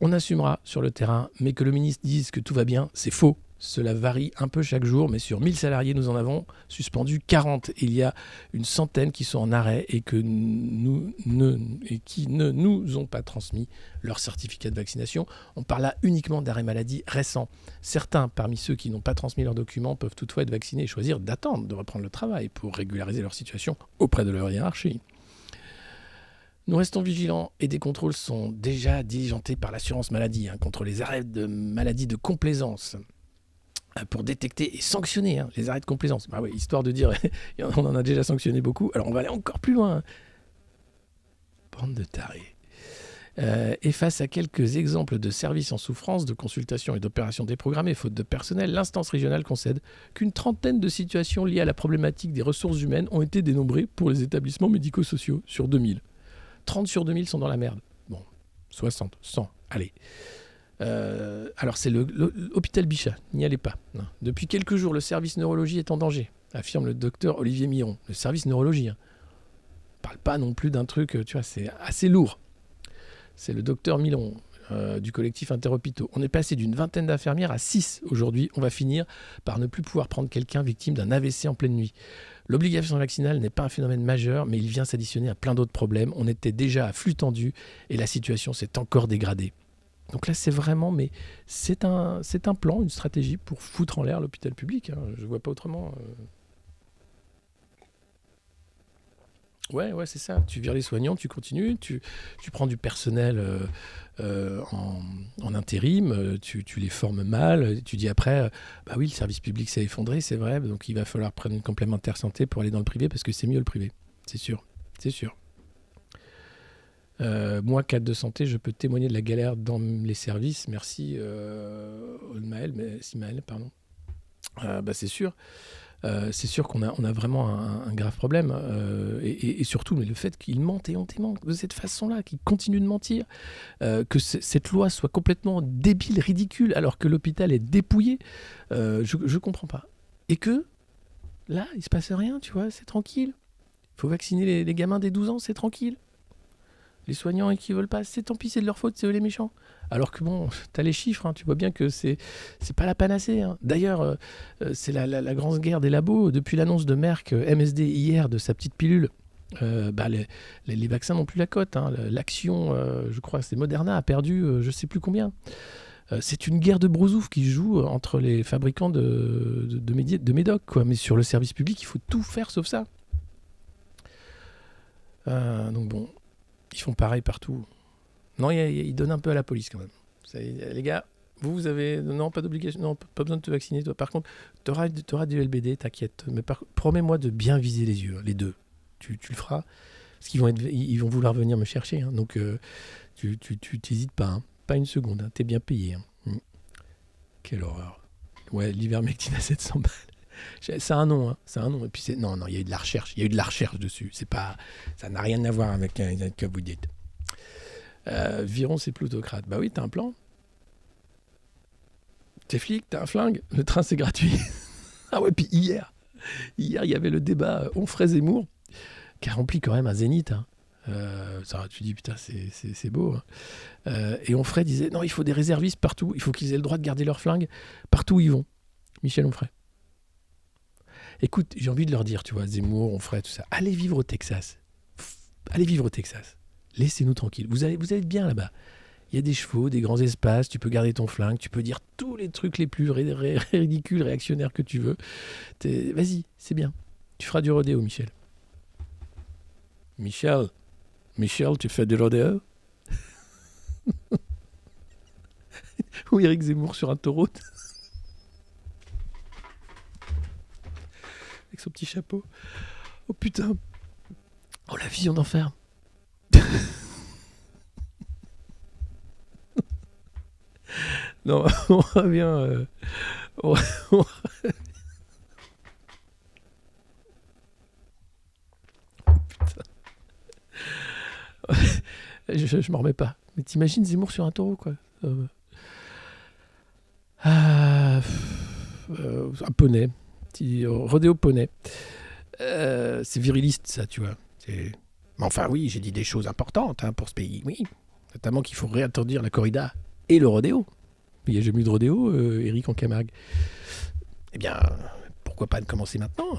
On assumera sur le terrain, mais que le ministre dise que tout va bien, c'est faux. Cela varie un peu chaque jour, mais sur 1000 salariés, nous en avons suspendu 40. Il y a une centaine qui sont en arrêt et qui ne nous ont pas transmis leur certificat de vaccination. On parle là uniquement d'arrêt maladie récents. Certains, parmi ceux qui n'ont pas transmis leurs documents, peuvent toutefois être vaccinés et choisir d'attendre de reprendre le travail pour régulariser leur situation auprès de leur hiérarchie. Nous restons vigilants et des contrôles sont déjà diligentés par l'assurance maladie contre les arrêts de maladie de complaisance pour détecter et sanctionner les arrêts de complaisance. Bah oui, histoire de dire, on en a déjà sanctionné beaucoup, alors on va aller encore plus loin. Bande de tarés. Et face à quelques exemples de services en souffrance, de consultation et d'opérations déprogrammées, faute de personnel, l'instance régionale concède qu'une trentaine de situations liées à la problématique des ressources humaines ont été dénombrées pour les établissements médico-sociaux sur 2000. 30 sur 2000 sont dans la merde. Bon, 60, 100, allez. Alors c'est l'hôpital Bichat, n'y allez pas. Non. Depuis quelques jours, le service neurologie est en danger, affirme le docteur Olivier Miron. Le service neurologie, on parle pas non plus d'un truc, tu vois, c'est assez lourd. C'est le docteur Miron du collectif Interhôpitaux. On est passé d'une vingtaine d'infirmières à 6 aujourd'hui. On va finir par ne plus pouvoir prendre quelqu'un victime d'un AVC en pleine nuit. L'obligation vaccinale n'est pas un phénomène majeur, mais il vient s'additionner à plein d'autres problèmes. On était déjà à flux tendu et la situation s'est encore dégradée. Donc là, c'est vraiment, mais c'est un plan, une stratégie pour foutre en l'air l'hôpital public. Je ne vois pas autrement. Ouais, c'est ça. Tu vires les soignants, tu continues, tu prends du personnel en intérim, tu les formes mal, tu dis après, bah oui, le service public s'est effondré, c'est vrai, donc il va falloir prendre une complémentaire santé pour aller dans le privé, parce que c'est mieux le privé, c'est sûr. Moi, cadre de santé, je peux témoigner de la galère dans les services. Merci, Simaël, pardon. C'est sûr. C'est sûr qu'on a vraiment un grave problème. Et surtout, mais le fait qu'ils mentent et mentent de cette façon-là, qu'ils continuent de mentir, que cette loi soit complètement débile, ridicule, alors que l'hôpital est dépouillé, je ne comprends pas. Et que, là, il ne se passe rien, tu vois, c'est tranquille. Il faut vacciner les gamins dès 12 ans, c'est tranquille. Les soignants qui veulent pas, c'est tant pis, c'est de leur faute, c'est eux les méchants. Alors que bon, t'as les chiffres, tu vois bien que c'est pas la panacée. D'ailleurs, c'est la grande guerre des labos. Depuis l'annonce de Merck, MSD hier, de sa petite pilule, les vaccins n'ont plus la cote. L'action, je crois que c'est Moderna, a perdu je sais plus combien. C'est une guerre de brousouf qui joue entre les fabricants de médoc, quoi. Mais sur le service public, il faut tout faire sauf ça. Donc bon, ils font pareil partout. Non, ils donnent un peu à la police quand même. Les gars, vous avez... Non, pas d'obligation. Non, pas besoin de te vacciner. Toi. Par contre, tu auras du LBD, t'inquiète. Mais promets-moi de bien viser les yeux, les deux. Tu le feras. Parce qu'ils vont vouloir venir me chercher. Donc, tu t'hésites pas. Pas une seconde. T'es bien payé. Quelle horreur. Ouais, l'ivermectine à 700 balles. C'est un nom. C'est un nom. Et puis, non, il y a eu de la recherche. Il y a eu de la recherche dessus. C'est pas... Ça n'a rien à voir avec ce que vous dites. Viron, c'est plutocrate. Bah oui, t'as un plan. T'es flic, t'as un flingue. Le train, c'est gratuit. Ah ouais, puis hier, il y avait le débat Onfray-Zemmour qui a rempli quand même un zénith. Ça, tu dis, putain, c'est beau. Et Onfray disait, non, il faut des réservistes partout. Il faut qu'ils aient le droit de garder leur flingue partout où ils vont. Michel Onfray. Écoute, j'ai envie de leur dire, tu vois, Zemmour, Onfray, tout ça. Allez vivre au Texas. Laissez-nous tranquilles. Vous allez être bien là-bas. Il y a des chevaux, des grands espaces, tu peux garder ton flingue, tu peux dire tous les trucs les plus ridicules, réactionnaires que tu veux. Vas-y, c'est bien. Tu feras du rodéo, Michel. Michel, tu fais du rodéo? Ou Éric Zemmour sur un taureau. son petit chapeau. Oh putain. Oh la vie en enfer. Non, on revient. On- je m'en remets pas. Mais t'imagines Zemmour sur un taureau, quoi. Un poney. Rodéo poney. C'est viriliste, ça, tu vois. Mais enfin, oui, j'ai dit des choses importantes pour ce pays, oui. Notamment qu'il faut réinterdire la corrida et le rodéo. Il n'y a jamais eu de rodéo, Eric en Camargue. Eh bien, pourquoi pas de commencer maintenant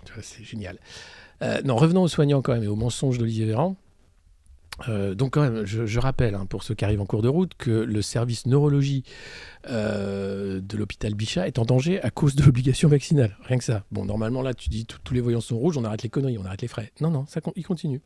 tu vois, c'est génial. Non, revenons aux soignants quand même et aux mensonges d'Olivier Véran. Donc quand même, je rappelle, pour ceux qui arrivent en cours de route, que le service neurologie de l'hôpital Bichat est en danger à cause de l'obligation vaccinale. Rien que ça. Bon, normalement, là, tu dis tous les voyants sont rouges, on arrête les conneries, on arrête les frais. Non, il continue.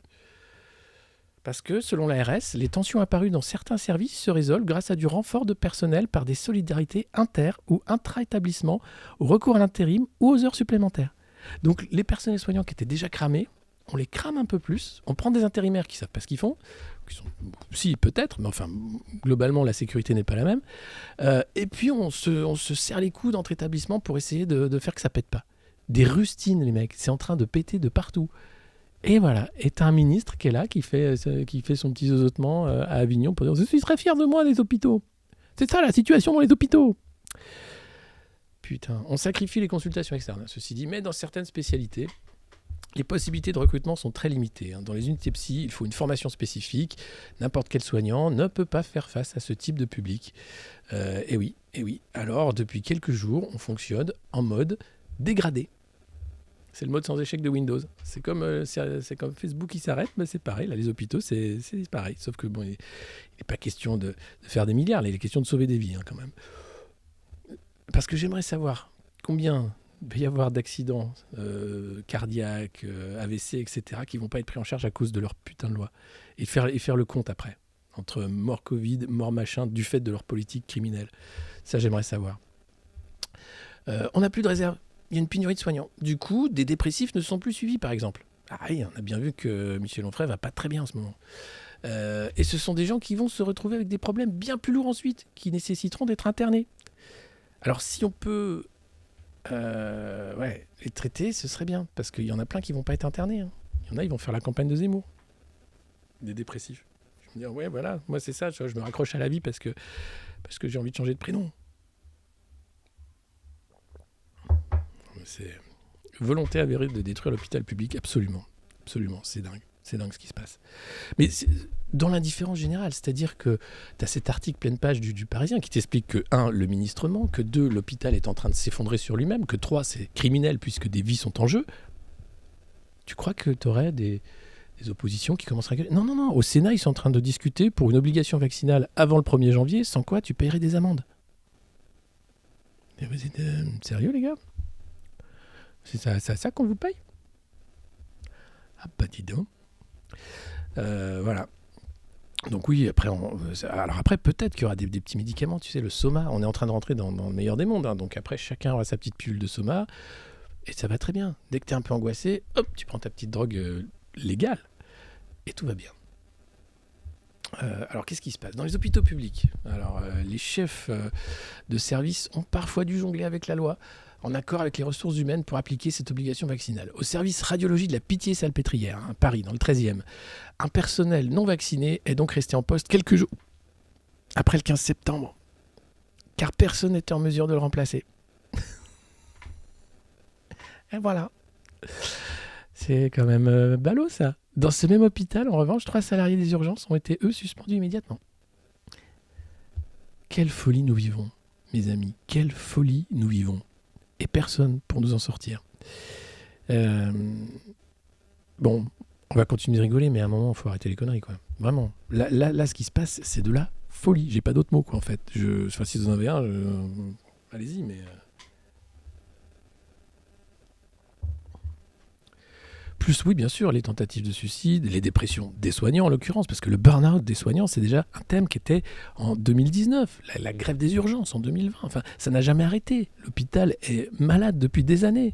Parce que, selon l'ARS, les tensions apparues dans certains services se résolvent grâce à du renfort de personnel par des solidarités inter- ou intra-établissements, au recours à l'intérim ou aux heures supplémentaires. Donc, les personnels soignants qui étaient déjà cramés, on les crame un peu plus, on prend des intérimaires qui ne savent pas ce qu'ils font, si peut-être, mais enfin globalement la sécurité n'est pas la même, et puis on se serre les coudes entre établissements pour essayer de faire que ça pète pas. Des rustines les mecs, c'est en train de péter de partout. Et voilà, et t'as un ministre qui est là, qui fait son petit zozotement à Avignon pour dire « Je suis très fier de moi des hôpitaux ». C'est ça la situation dans les hôpitaux. Putain, on sacrifie les consultations externes, ceci dit, mais dans certaines spécialités, les possibilités de recrutement sont très limitées. Dans les unités psy, il faut une formation spécifique. N'importe quel soignant ne peut pas faire face à ce type de public. Et oui. Alors, depuis quelques jours, on fonctionne en mode dégradé. C'est le mode sans échec de Windows. C'est comme Facebook qui s'arrête, mais c'est pareil. Là, les hôpitaux, c'est pareil. Sauf que bon, il n'est pas question de faire des milliards. Là, il est question de sauver des vies, quand même. Parce que j'aimerais savoir combien il va y avoir d'accidents cardiaques, AVC, etc., qui ne vont pas être pris en charge à cause de leur putain de loi. Et faire le compte après, entre mort Covid, mort machin, du fait de leur politique criminelle. Ça, j'aimerais savoir. On n'a plus de réserve. Il y a une pénurie de soignants. Du coup, des dépressifs ne sont plus suivis, par exemple. Ah oui, on a bien vu que Michel Onfray va pas très bien en ce moment. Et ce sont des gens qui vont se retrouver avec des problèmes bien plus lourds ensuite, qui nécessiteront d'être internés. Alors, si on peut... les traiter, ce serait bien, parce qu'il y en a plein qui vont pas être internés. Il y en a, ils vont faire la campagne de Zemmour. Des dépressifs. Je vais me dire, ouais, voilà, moi c'est ça, je me raccroche à la vie parce que j'ai envie de changer de prénom. C'est volonté avérée de détruire l'hôpital public, absolument. Absolument, c'est dingue ce qui se passe. Mais dans l'indifférence générale, c'est-à-dire que tu as cet article pleine page du Parisien qui t'explique que 1, le ministre ment, que 2, l'hôpital est en train de s'effondrer sur lui-même, que 3, c'est criminel puisque des vies sont en jeu. Tu crois que tu aurais des oppositions qui commenceraient à gueuler ? Non, au Sénat, ils sont en train de discuter pour une obligation vaccinale avant le 1er janvier, sans quoi tu paierais des amendes. Mais vous êtes sérieux, les gars ? C'est ça qu'on vous paye ? Ah bah dis donc. Voilà. Donc oui, après, peut-être qu'il y aura des petits médicaments, tu sais, le Soma, on est en train de rentrer dans le meilleur des mondes, donc après chacun aura sa petite pilule de Soma, et ça va très bien. Dès que tu es un peu angoissé, hop, tu prends ta petite drogue légale, et tout va bien. Alors qu'est-ce qui se passe dans les hôpitaux publics ? Alors les chefs de service ont parfois dû jongler avec la loi, en accord avec les ressources humaines pour appliquer cette obligation vaccinale. Au service radiologie de la Pitié-Salpêtrière, Paris, dans le 13e, un personnel non vacciné est donc resté en poste quelques jours après le 15 septembre, car personne n'était en mesure de le remplacer. Et voilà. C'est quand même ballot, ça. Dans ce même hôpital, en revanche, 3 salariés des urgences ont été, eux, suspendus immédiatement. Quelle folie nous vivons, mes amis. Quelle folie nous vivons. Et personne pour nous en sortir. Bon, on va continuer de rigoler, mais à un moment, il faut arrêter les conneries, quoi. Vraiment. Là, ce qui se passe, c'est de la folie. J'ai pas d'autres mots, quoi, en fait. Enfin, si vous en avez un, allez-y, mais... Plus, oui, bien sûr, les tentatives de suicide, les dépressions des soignants, en l'occurrence, parce que le burn-out des soignants, c'est déjà un thème qui était en 2019, la grève des urgences en 2020. Enfin, ça n'a jamais arrêté. L'hôpital est malade depuis des années.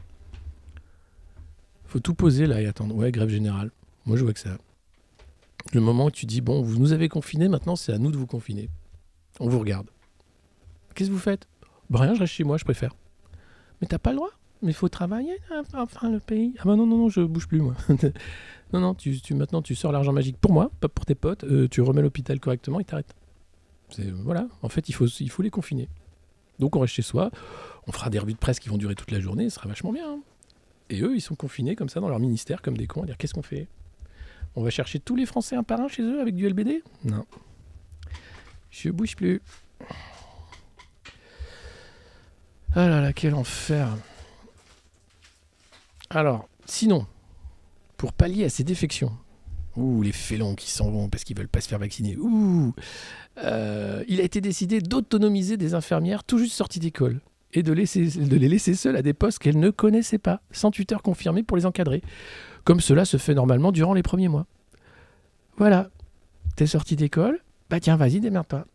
Faut tout poser là et attendre. Ouais, grève générale. Moi, je vois que ça. Le moment où tu dis, bon, vous nous avez confinés, maintenant c'est à nous de vous confiner. On vous regarde. Qu'est-ce que vous faites? Bah rien, je reste chez moi, je préfère. Mais t'as pas le droit. Mais il faut travailler, enfin le pays. Ah bah non, je bouge plus moi. Non, maintenant tu sors l'argent magique pour moi, pas pour tes potes. Tu remets l'hôpital correctement, ils t'arrêtent. Voilà, en fait il faut les confiner. Donc on reste chez soi, on fera des revues de presse qui vont durer toute la journée, ce sera vachement bien. Hein. Et eux, ils sont confinés comme ça dans leur ministère, comme des cons, à dire qu'est-ce qu'on fait? On va chercher tous les Français un par un chez eux avec du LBD? Non. Je bouge plus. Ah là là, quel enfer. Alors, sinon, pour pallier à ces défections, les félons qui s'en vont parce qu'ils veulent pas se faire vacciner, il a été décidé d'autonomiser des infirmières tout juste sorties d'école et de les laisser seules à des postes qu'elles ne connaissaient pas, sans tuteur confirmé pour les encadrer, comme cela se fait normalement durant les premiers mois. Voilà, t'es sorti d'école, bah tiens, vas-y, démerde-toi.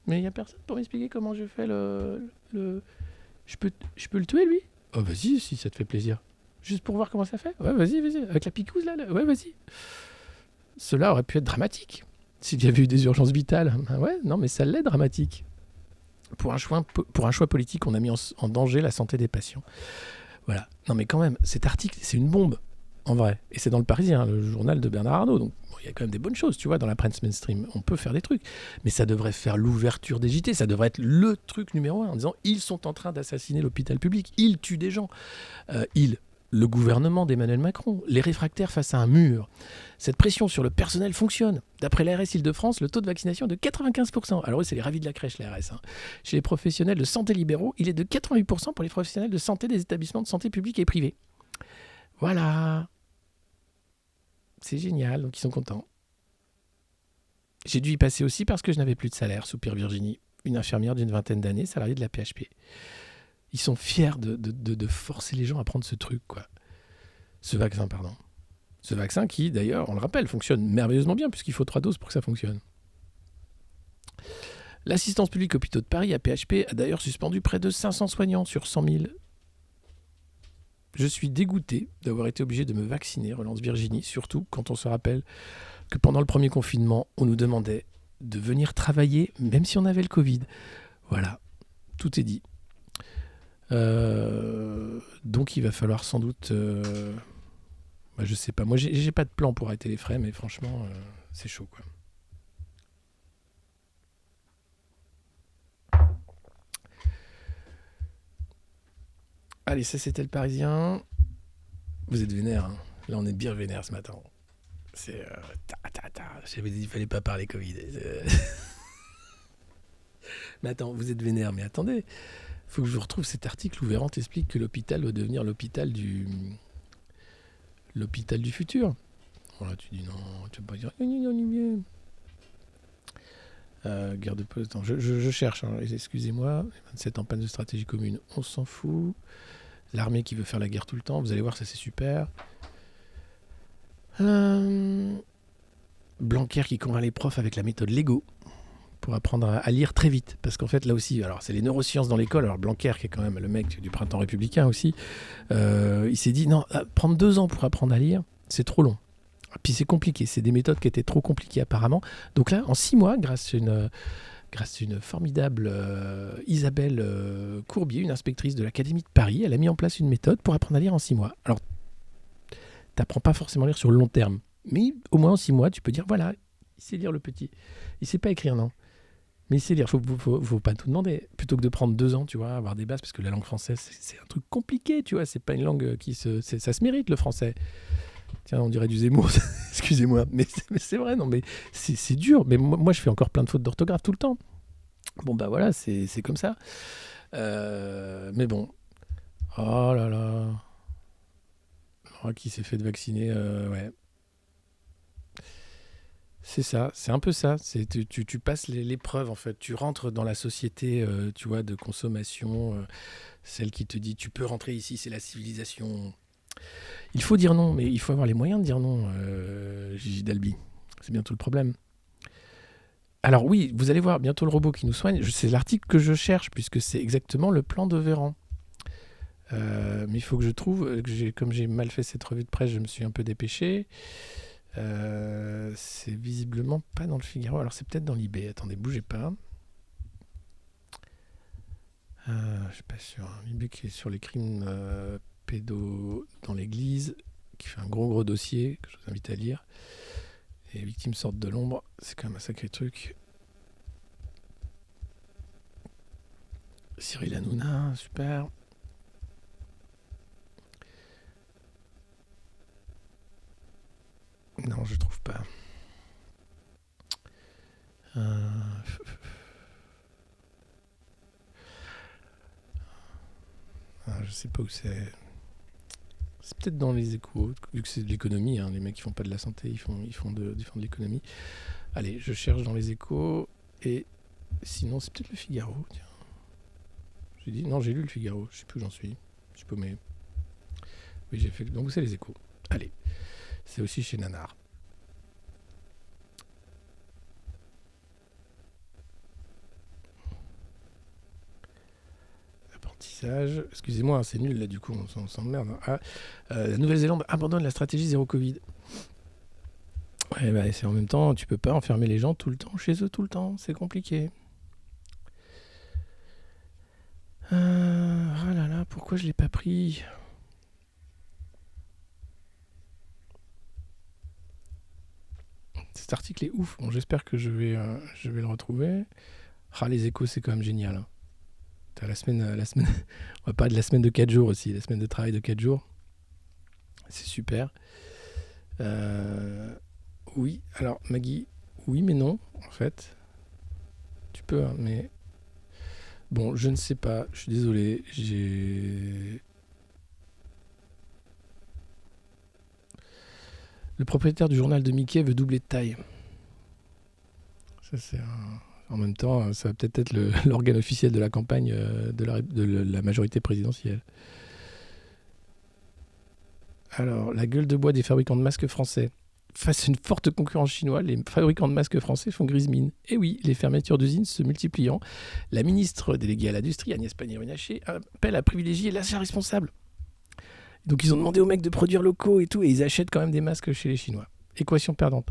Mais il n'y a personne pour m'expliquer comment je fais le... Je peux le tuer, lui? Oh, vas-y, si ça te fait plaisir. Juste pour voir comment ça fait? Ouais, vas-y. Avec la picouse, là. Ouais, vas-y. Cela aurait pu être dramatique. S'il y avait eu des urgences vitales. Ben ouais, non, mais ça l'est dramatique. Pour un choix politique, on a mis en danger la santé des patients. Voilà. Non, mais quand même, cet article, c'est une bombe, en vrai. Et c'est dans le Parisien, le journal de Bernard Arnault. Donc, il y a quand même des bonnes choses, tu vois, dans la presse mainstream. On peut faire des trucs. Mais ça devrait faire l'ouverture des JT. Ça devrait être le truc numéro 1 en disant ils sont en train d'assassiner l'hôpital public. Ils tuent des gens. Le gouvernement d'Emmanuel Macron, les réfractaires face à un mur. Cette pression sur le personnel fonctionne. D'après l'ARS Île-de-France, le taux de vaccination est de 95%. Alors oui, c'est les ravis de la crèche, l'ARS. Hein. Chez les professionnels de santé libéraux, il est de 88% pour les professionnels de santé des établissements de santé publics et privés. Voilà. C'est génial, donc ils sont contents. J'ai dû y passer aussi parce que je n'avais plus de salaire, soupire Virginie, une infirmière d'une 20aine d'années, salariée de la PHP. Ils sont fiers de forcer les gens à prendre ce truc, quoi. Ce vaccin qui, d'ailleurs, on le rappelle, fonctionne merveilleusement bien, puisqu'il faut 3 doses pour que ça fonctionne. L'assistance publique hôpitaux de Paris, à PHP, a d'ailleurs suspendu près de 500 soignants sur 100 000. Je suis dégoûté d'avoir été obligé de me vacciner, relance Virginie, surtout quand on se rappelle que pendant le premier confinement, on nous demandait de venir travailler, même si on avait le Covid. Voilà, tout est dit. Donc il va falloir sans doute... je sais pas, moi j'ai pas de plan pour arrêter les frais, mais franchement, c'est chaud, quoi. Allez, ça c'était le Parisien. Vous êtes vénère, hein. Là on est bien vénère ce matin. C'est... J'avais dit qu'il fallait pas parler Covid. Mais attends, vous êtes vénère, mais attendez. Faut que je vous retrouve cet article où Véran t'explique que l'hôpital doit devenir l'hôpital du futur. Voilà, tu dis non, tu peux pas dire guerre de poste. Je cherche, hein, excusez-moi. 27 en panne de stratégie commune, on s'en fout. L'armée qui veut faire la guerre tout le temps, vous allez voir, ça c'est super. Blanquer qui convainc les profs avec la méthode Lego pour apprendre à lire très vite. Parce qu'en fait, là aussi, alors c'est les neurosciences dans l'école. Alors Blanquer, qui est quand même le mec du printemps républicain aussi, il s'est dit, non, prendre 2 ans pour apprendre à lire, c'est trop long. Puis c'est compliqué, c'est des méthodes qui étaient trop compliquées apparemment. Donc là, en 6 mois, grâce à une formidable Isabelle Courbier, une inspectrice de l'Académie de Paris, elle a mis en place une méthode pour apprendre à lire en 6 mois. Alors, t'apprends pas forcément à lire sur le long terme, mais au moins en 6 mois, tu peux dire, voilà, il sait lire le petit. Il sait pas écrire, non. Mais il sait lire, faut pas tout demander. Plutôt que de prendre 2 ans, tu vois, avoir des bases, parce que la langue française, c'est un truc compliqué, tu vois, c'est pas une langue ça se mérite, le français. Tiens, on dirait du Zemmour, excusez-moi, mais c'est vrai, non, mais c'est dur. Mais moi, je fais encore plein de fautes d'orthographe tout le temps. Bon, bah voilà, c'est comme ça. Mais bon. Oh là là. Oh, qui s'est fait vacciner, ouais. C'est ça, c'est un peu ça. Tu passes l'épreuve, en fait. Tu rentres dans la société, tu vois, de consommation, celle qui te dit, tu peux rentrer ici, c'est la civilisation. Il faut dire non, mais il faut avoir les moyens de dire non, Gigi Dalby. C'est bientôt le problème. Alors oui, vous allez voir, bientôt le robot qui nous soigne. C'est l'article que je cherche, puisque c'est exactement le plan de Véran. Mais il faut que je trouve, comme j'ai mal fait cette revue de presse, je me suis un peu dépêché. C'est visiblement pas dans le Figaro. Alors c'est peut-être dans l'IB. Attendez, bougez pas. Je suis pas sûr. L'IB qui est sur les crimes pédos dans l'église, qui fait un gros dossier que je vous invite à lire. Et les victimes sortent de l'ombre. C'est quand même un sacré truc. Cyril Hanouna, super. Non, je trouve pas. Je sais pas où c'est. C'est peut-être dans les Échos, vu que c'est de l'économie. Hein, les mecs qui font pas de la santé, ils font de l'économie. Allez, je cherche dans les Échos. Et sinon, c'est peut-être le Figaro. Tiens. J'ai lu le Figaro. Je sais plus où j'en suis. Je suis paumé. Oui, j'ai fait. Donc c'est les Échos. Allez, c'est aussi chez Nanar. Apprentissage. Excusez-moi, c'est nul là, du coup, on s'emmerde. La Nouvelle-Zélande abandonne la stratégie zéro Covid. Ouais, bah, c'est en même temps, tu peux pas enfermer les gens tout le temps, chez eux tout le temps. C'est compliqué. Ah là là, pourquoi je l'ai pas pris? Cet article est ouf. Bon, j'espère que je vais le retrouver. Ah, les Échos, c'est quand même génial. Hein. T'as la semaine, on va parler de la semaine de 4 jours aussi, la semaine de travail de 4 jours. C'est super. Oui, alors Maggie, oui mais non, en fait. Tu peux, hein, mais... Bon, je ne sais pas, je suis désolé, Le propriétaire du journal de Mickey veut doubler de taille. Ça, c'est un... En même temps, ça va peut-être être l'organe officiel de la campagne de la majorité présidentielle. Alors, la gueule de bois des fabricants de masques français. Face à une forte concurrence chinoise, les fabricants de masques français font grise mine. Et oui, les fermetures d'usines se multipliant, la ministre déléguée à l'industrie, Agnès Pannier-Runacher, appelle à privilégier l'achat responsable. Donc ils ont demandé aux mecs de produire locaux et tout, et ils achètent quand même des masques chez les Chinois. Équation perdante.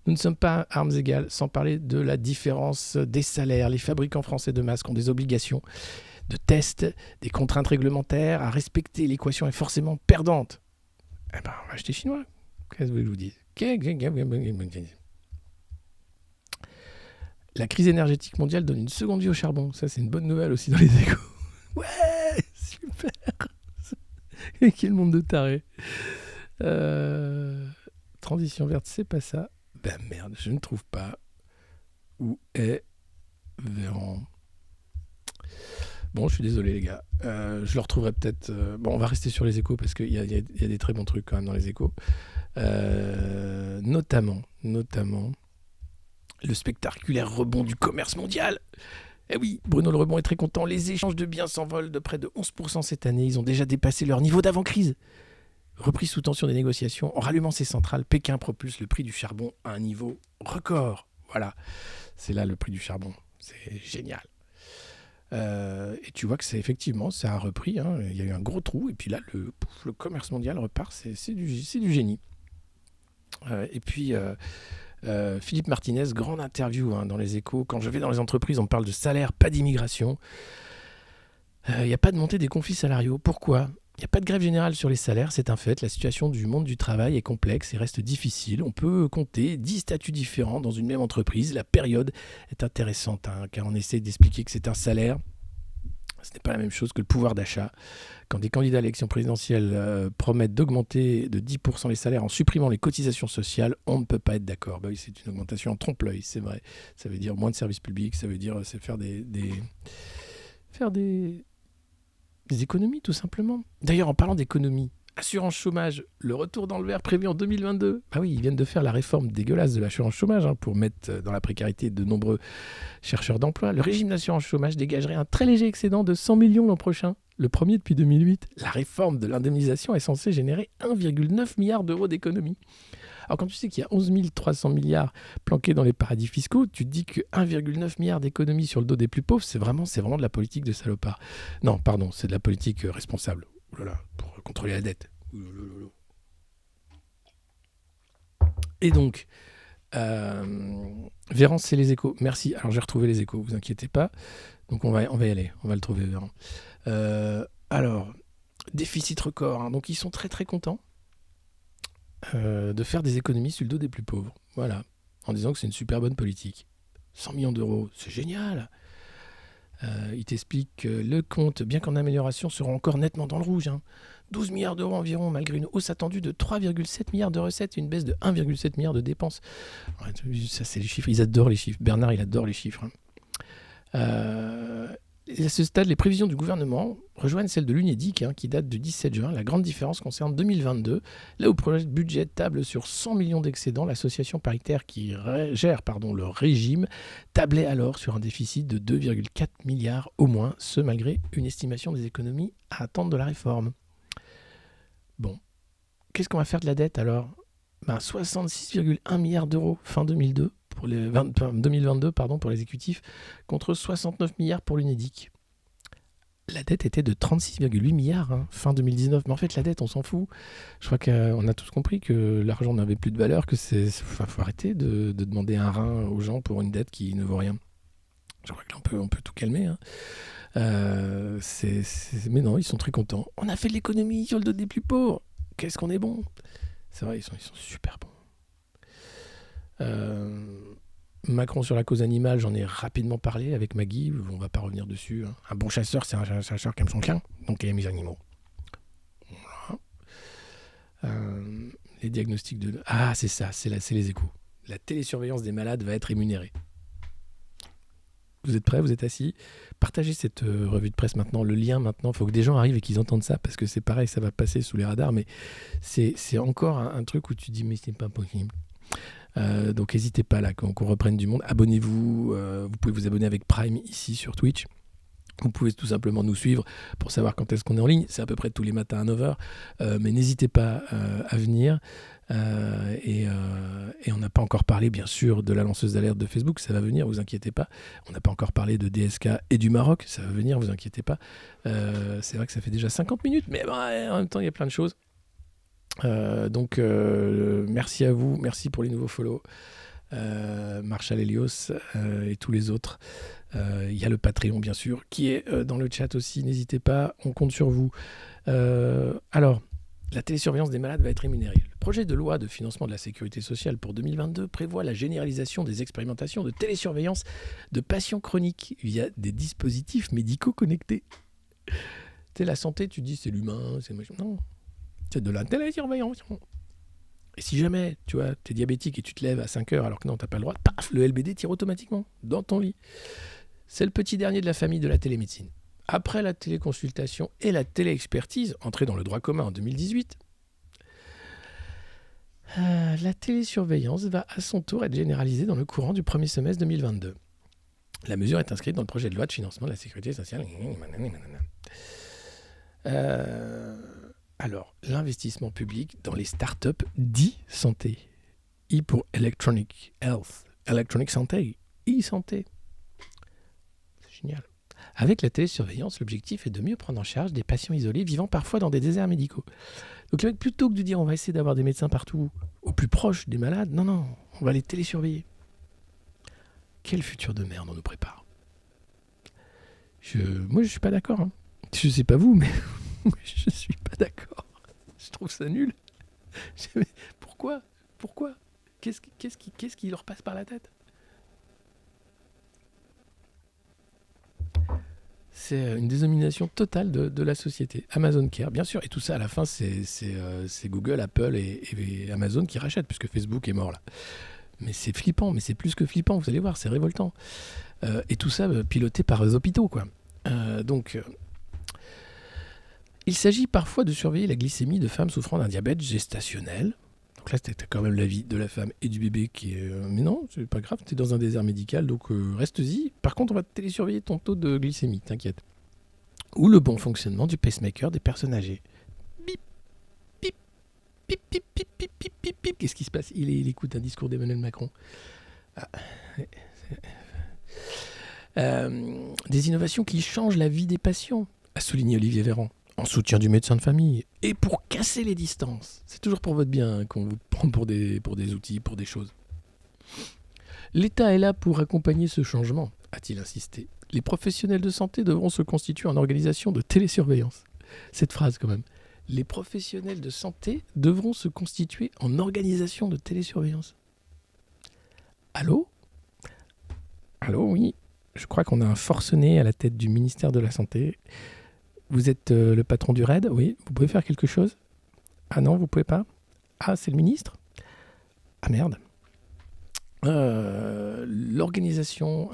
Nous ne sommes pas à armes égales, sans parler de la différence des salaires. Les fabricants français de masques ont des obligations de tests, des contraintes réglementaires à respecter. L'équation est forcément perdante. Eh ben, on va acheter chinois. Qu'est-ce que je vous dis? La crise énergétique mondiale donne une seconde vie au charbon. Ça, c'est une bonne nouvelle aussi dans les Échos. Ouais, super. Quel monde de tarés. Transition verte, c'est pas ça. Ben merde, je ne trouve pas. Où est Véran? Bon, je suis désolé les gars. Je le retrouverai peut-être... Bon, on va rester sur les Échos parce qu'il y a des très bons trucs quand même dans les Échos. Notamment le spectaculaire rebond du commerce mondial. Eh oui, Bruno Le Rebond est très content. Les échanges de biens s'envolent de près de 11% cette année. Ils ont déjà dépassé leur niveau d'avant-crise. Reprise sous tension des négociations, en rallumant ses centrales, Pékin propulse le prix du charbon à un niveau record. Voilà, c'est là le prix du charbon. C'est génial. Et tu vois que effectivement, ça a repris. Hein. Il y a eu un gros trou. Et puis là, le commerce mondial repart. C'est du génie. Et puis... Philippe Martinez, grande interview dans les Échos. Quand je vais dans les entreprises, on me parle de salaire, pas d'immigration. Il n'y a pas de montée des conflits salariaux. Pourquoi ? Il n'y a pas de grève générale sur les salaires, c'est un fait. La situation du monde du travail est complexe et reste difficile. On peut compter 10 statuts différents dans une même entreprise. La période est intéressante, car on essaie d'expliquer que c'est un salaire. Ce n'est pas la même chose que le pouvoir d'achat. Quand des candidats à l'élection présidentielle promettent d'augmenter de 10% les salaires en supprimant les cotisations sociales, on ne peut pas être d'accord. Bah oui, c'est une augmentation en trompe-l'œil, c'est vrai. Ça veut dire moins de services publics, ça veut dire c'est faire des économies, tout simplement. D'ailleurs, en parlant d'économies, assurance chômage, le retour dans le vert prévu en 2022. Ah oui, ils viennent de faire la réforme dégueulasse de l'assurance chômage pour mettre dans la précarité de nombreux chercheurs d'emploi. Le régime d'assurance chômage dégagerait un très léger excédent de 100 millions l'an prochain. Le premier depuis 2008. La réforme de l'indemnisation est censée générer 1,9 milliard d'euros d'économies. Alors quand tu sais qu'il y a 11 300 milliards planqués dans les paradis fiscaux, tu te dis que 1,9 milliard d'économies sur le dos des plus pauvres, c'est vraiment de la politique de salopard. Non, pardon, c'est de la politique responsable. Oulala, pour contrôler la dette. Oulalala. Et donc, Véran, c'est les Échos. Merci. Alors, j'ai retrouvé les Échos, vous inquiétez pas. Donc, on va y aller. On va le trouver, Véran. Alors, déficit record. Hein. Donc, ils sont très, très contents de faire des économies sur le dos des plus pauvres. Voilà. En disant que c'est une super bonne politique. 100 millions d'euros, c'est génial. Il t'explique que le compte, bien qu'en amélioration, sera encore nettement dans le rouge. Hein. 12 milliards d'euros environ, malgré une hausse attendue de 3,7 milliards de recettes et une baisse de 1,7 milliard de dépenses. Ouais, ça, c'est les chiffres. Ils adorent les chiffres. Bernard, il adore les chiffres. Hein. Et à ce stade, les prévisions du gouvernement rejoignent celles de l'Unédic, qui date du 17 juin. La grande différence concerne 2022, là où le projet de budget table sur 100 millions d'excédents. L'association paritaire qui gère le régime tablait alors sur un déficit de 2,4 milliards au moins, ce malgré une estimation des économies à attendre de la réforme. Bon, qu'est-ce qu'on va faire de la dette alors ? 66,1 milliards d'euros fin 2022 pour les 2022 pour l'exécutif, contre 69 milliards pour l'Unédic. La dette était de 36,8 milliards fin 2019. Mais en fait, la dette, on s'en fout. Je crois qu'on a tous compris que l'argent n'avait plus de valeur, que faut arrêter de demander un rein aux gens pour une dette qui ne vaut rien. Je crois que là, on peut tout calmer. Hein. Mais non, ils sont très contents. On a fait de l'économie sur le dos des plus pauvres. Qu'est-ce qu'on est bon. C'est vrai, ils sont super bons. Macron sur la cause animale, j'en ai rapidement parlé avec Maggie, on va pas revenir dessus. Hein. Un bon chasseur, c'est un chasseur qui aime son chien, donc il aime les animaux. Voilà. Les diagnostics de... Ah, c'est ça, c'est les Échos. La télésurveillance des malades va être rémunérée. Vous êtes prêts, vous êtes assis. Partagez cette revue de presse maintenant, le lien maintenant. Il faut que des gens arrivent et qu'ils entendent ça, parce que c'est pareil, ça va passer sous les radars, mais c'est encore un truc où tu dis, mais c'est pas possible. Donc n'hésitez pas là, qu'on reprenne du monde. Abonnez-vous, vous pouvez vous abonner avec Prime ici sur Twitch. Vous pouvez tout simplement nous suivre pour savoir quand est-ce qu'on est en ligne. C'est à peu près tous les matins à 9h. Mais n'hésitez pas à venir. Et on n'a pas encore parlé, bien sûr, de la lanceuse d'alerte de Facebook. Ça va venir, vous inquiétez pas. On n'a pas encore parlé de DSK et du Maroc. Ça va venir, vous inquiétez pas. C'est vrai que ça fait déjà 50 minutes, mais en même temps, il y a plein de choses. Donc merci à vous, merci pour les nouveaux follow, Marshall Elios et tous les autres. Il y a le Patreon bien sûr qui est dans le chat aussi, n'hésitez pas, on compte sur vous. Alors, la télésurveillance des malades va être rémunérée. Le projet de loi de financement de la sécurité sociale pour 2022 prévoit la généralisation des expérimentations de télésurveillance de patients chroniques via des dispositifs médicaux connectés. Tu sais, la santé, tu dis c'est l'humain, c'est machin. Non. C'est de la télésurveillance. Et si jamais, tu vois, t'es diabétique et tu te lèves à 5h alors que non, t'as pas le droit, paf, le LBD tire automatiquement dans ton lit. C'est le petit dernier de la famille de la télémédecine. Après la téléconsultation et la téléexpertise, entrée dans le droit commun en 2018, la télésurveillance va à son tour être généralisée dans le courant du premier semestre 2022. La mesure est inscrite dans le projet de loi de financement de la sécurité sociale. Alors, l'investissement public dans les startups d'e-santé. I pour Electronic Health. Electronic Santé. E-santé. C'est génial. Avec la télésurveillance, l'objectif est de mieux prendre en charge des patients isolés vivant parfois dans des déserts médicaux. Donc, plutôt que de dire on va essayer d'avoir des médecins partout, au plus proche des malades, non, on va les télésurveiller. Quel futur de merde on nous prépare. Moi, je suis pas d'accord. Hein. Je sais pas vous, mais... Je suis pas d'accord. Je trouve ça nul. Pourquoi Qu'est-ce qui leur passe par la tête ? C'est une dénomination totale de la société. Amazon Care, bien sûr. Et tout ça, à la fin, c'est Google, Apple et Amazon qui rachètent, puisque Facebook est mort là. Mais c'est flippant, mais c'est plus que flippant, vous allez voir, c'est révoltant. Et tout ça piloté par les hôpitaux, quoi. Il s'agit parfois de surveiller la glycémie de femmes souffrant d'un diabète gestationnel. Donc là, c'était quand même la vie de la femme et du bébé qui est... mais non, c'est pas grave, t'es dans un désert médical, donc reste-y. Par contre, on va télésurveiller ton taux de glycémie, t'inquiète. Ou le bon fonctionnement du pacemaker des personnes âgées. Bip, bip, bip, bip, bip, bip, bip, bip, bip. Qu'est-ce qui se passe ? Il écoute un discours d'Emmanuel Macron. Des innovations qui changent la vie des patients, a souligné Olivier Véran. en soutien du médecin de famille et pour casser les distances. C'est toujours pour votre bien qu'on vous prend pour des outils, pour des choses. L'État est là pour accompagner ce changement, a-t-il insisté. Les professionnels de santé devront se constituer en organisation de télésurveillance. Cette phrase quand même. Les professionnels de santé devront se constituer en organisation de télésurveillance. Allô ? Allô, oui. Je crois qu'on a un forcené à la tête du ministère de la Santé. Vous êtes le patron du RAID ? Oui. Vous pouvez faire quelque chose ? Ah non, vous pouvez pas ? Ah, c'est le ministre ? Ah merde. L'organisation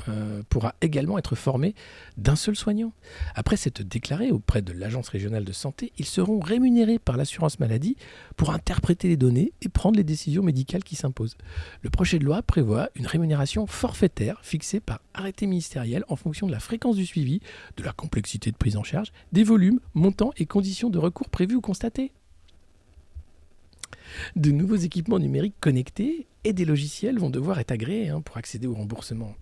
pourra également être formée d'un seul soignant. Après s'être déclaré auprès de l'Agence régionale de santé, ils seront rémunérés par l'assurance maladie pour interpréter les données et prendre les décisions médicales qui s'imposent. Le projet de loi prévoit une rémunération forfaitaire fixée par arrêté ministériel en fonction de la fréquence du suivi, de la complexité de prise en charge, des volumes, montants et conditions de recours prévus ou constatés. De nouveaux équipements numériques connectés et des logiciels vont devoir être agréés pour accéder au remboursement.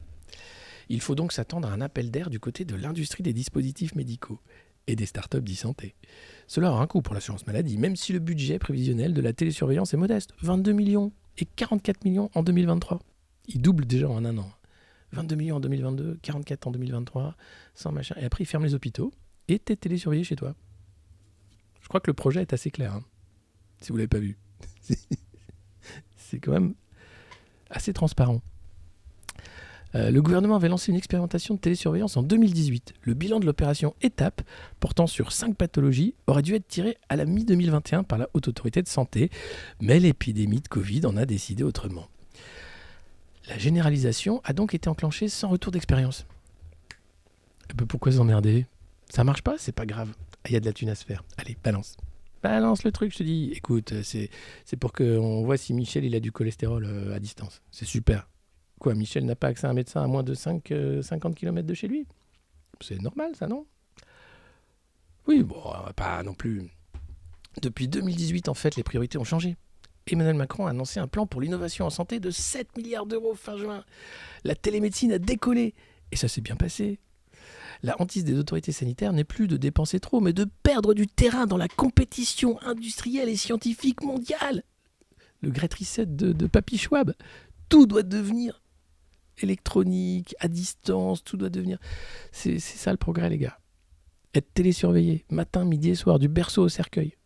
Il faut donc s'attendre à un appel d'air du côté de l'industrie des dispositifs médicaux et des startups d'e-santé. Cela aura un coût pour l'assurance maladie, même si le budget prévisionnel de la télésurveillance est modeste. 22 millions et 44 millions en 2023. Il double déjà en un an. 22 millions en 2022, 44 en 2023, sans machin. Et après, ils ferment les hôpitaux et t'es télésurveillé chez toi. Je crois que le projet est assez clair, si vous ne l'avez pas vu. C'est quand même assez transparent. Le gouvernement avait lancé une expérimentation de télésurveillance en 2018. Le bilan de l'opération Étape, portant sur 5 pathologies, aurait dû être tiré à la mi-2021 par la Haute Autorité de Santé, mais l'épidémie de Covid en a décidé autrement. La généralisation a donc été enclenchée sans retour d'expérience. Pourquoi s'emmerder ? Ça marche pas ? C'est pas grave. Il y a de la thune à se faire. Allez, balance. Balance le truc, je te dis. Écoute, c'est pour qu'on voit si Michel il a du cholestérol à distance. C'est super. Quoi, Michel n'a pas accès à un médecin à moins de 50 km de chez lui ? C'est normal, ça, non ? Oui, bon, pas non plus. Depuis 2018, en fait, les priorités ont changé. Emmanuel Macron a annoncé un plan pour l'innovation en santé de 7 milliards d'euros fin juin. La télémédecine a décollé. Et ça s'est bien passé. La hantise des autorités sanitaires n'est plus de dépenser trop, mais de perdre du terrain dans la compétition industrielle et scientifique mondiale. Le Great Reset de Papy Schwab. Tout doit devenir électronique, à distance, tout doit devenir... C'est ça le progrès, les gars. Être télésurveillé, matin, midi et soir, du berceau au cercueil.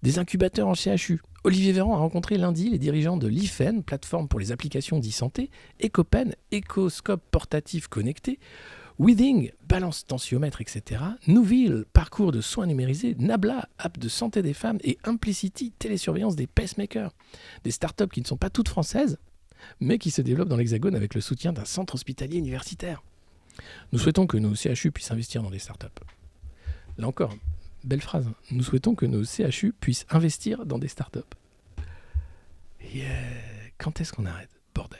Des incubateurs en CHU. Olivier Véran a rencontré lundi les dirigeants de l'IFEN, plateforme pour les applications d'e-santé, Ecopen, Ecoscope portatif connecté, Withing, balance tensiomètre, etc. Nouville, parcours de soins numérisés, Nabla, app de santé des femmes et Implicity, télésurveillance des pacemakers. Des startups qui ne sont pas toutes françaises, mais qui se développent dans l'Hexagone avec le soutien d'un centre hospitalier universitaire. Nous souhaitons que nos CHU puissent investir dans des startups. Là encore, belle phrase. Nous souhaitons que nos CHU puissent investir dans des startups. Yeah. Quand est-ce qu'on arrête ? Bordel.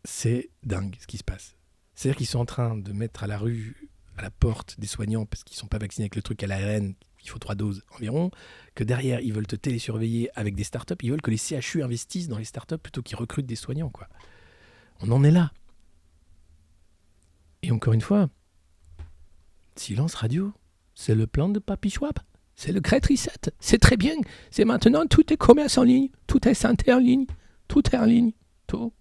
C'est dingue ce qui se passe. C'est-à-dire qu'ils sont en train de mettre à la rue, à la porte des soignants parce qu'ils ne sont pas vaccinés avec le truc à l'ARN, il faut 3 doses environ, que derrière ils veulent te télésurveiller avec des startups, ils veulent que les CHU investissent dans les startups plutôt qu'ils recrutent des soignants, quoi. On en est là. Et encore une fois, silence radio, c'est le plan de Papy Schwab. C'est le Great Reset. C'est très bien. C'est maintenant, tout est commerce en ligne, tout est santé en ligne, tout est en ligne, tout.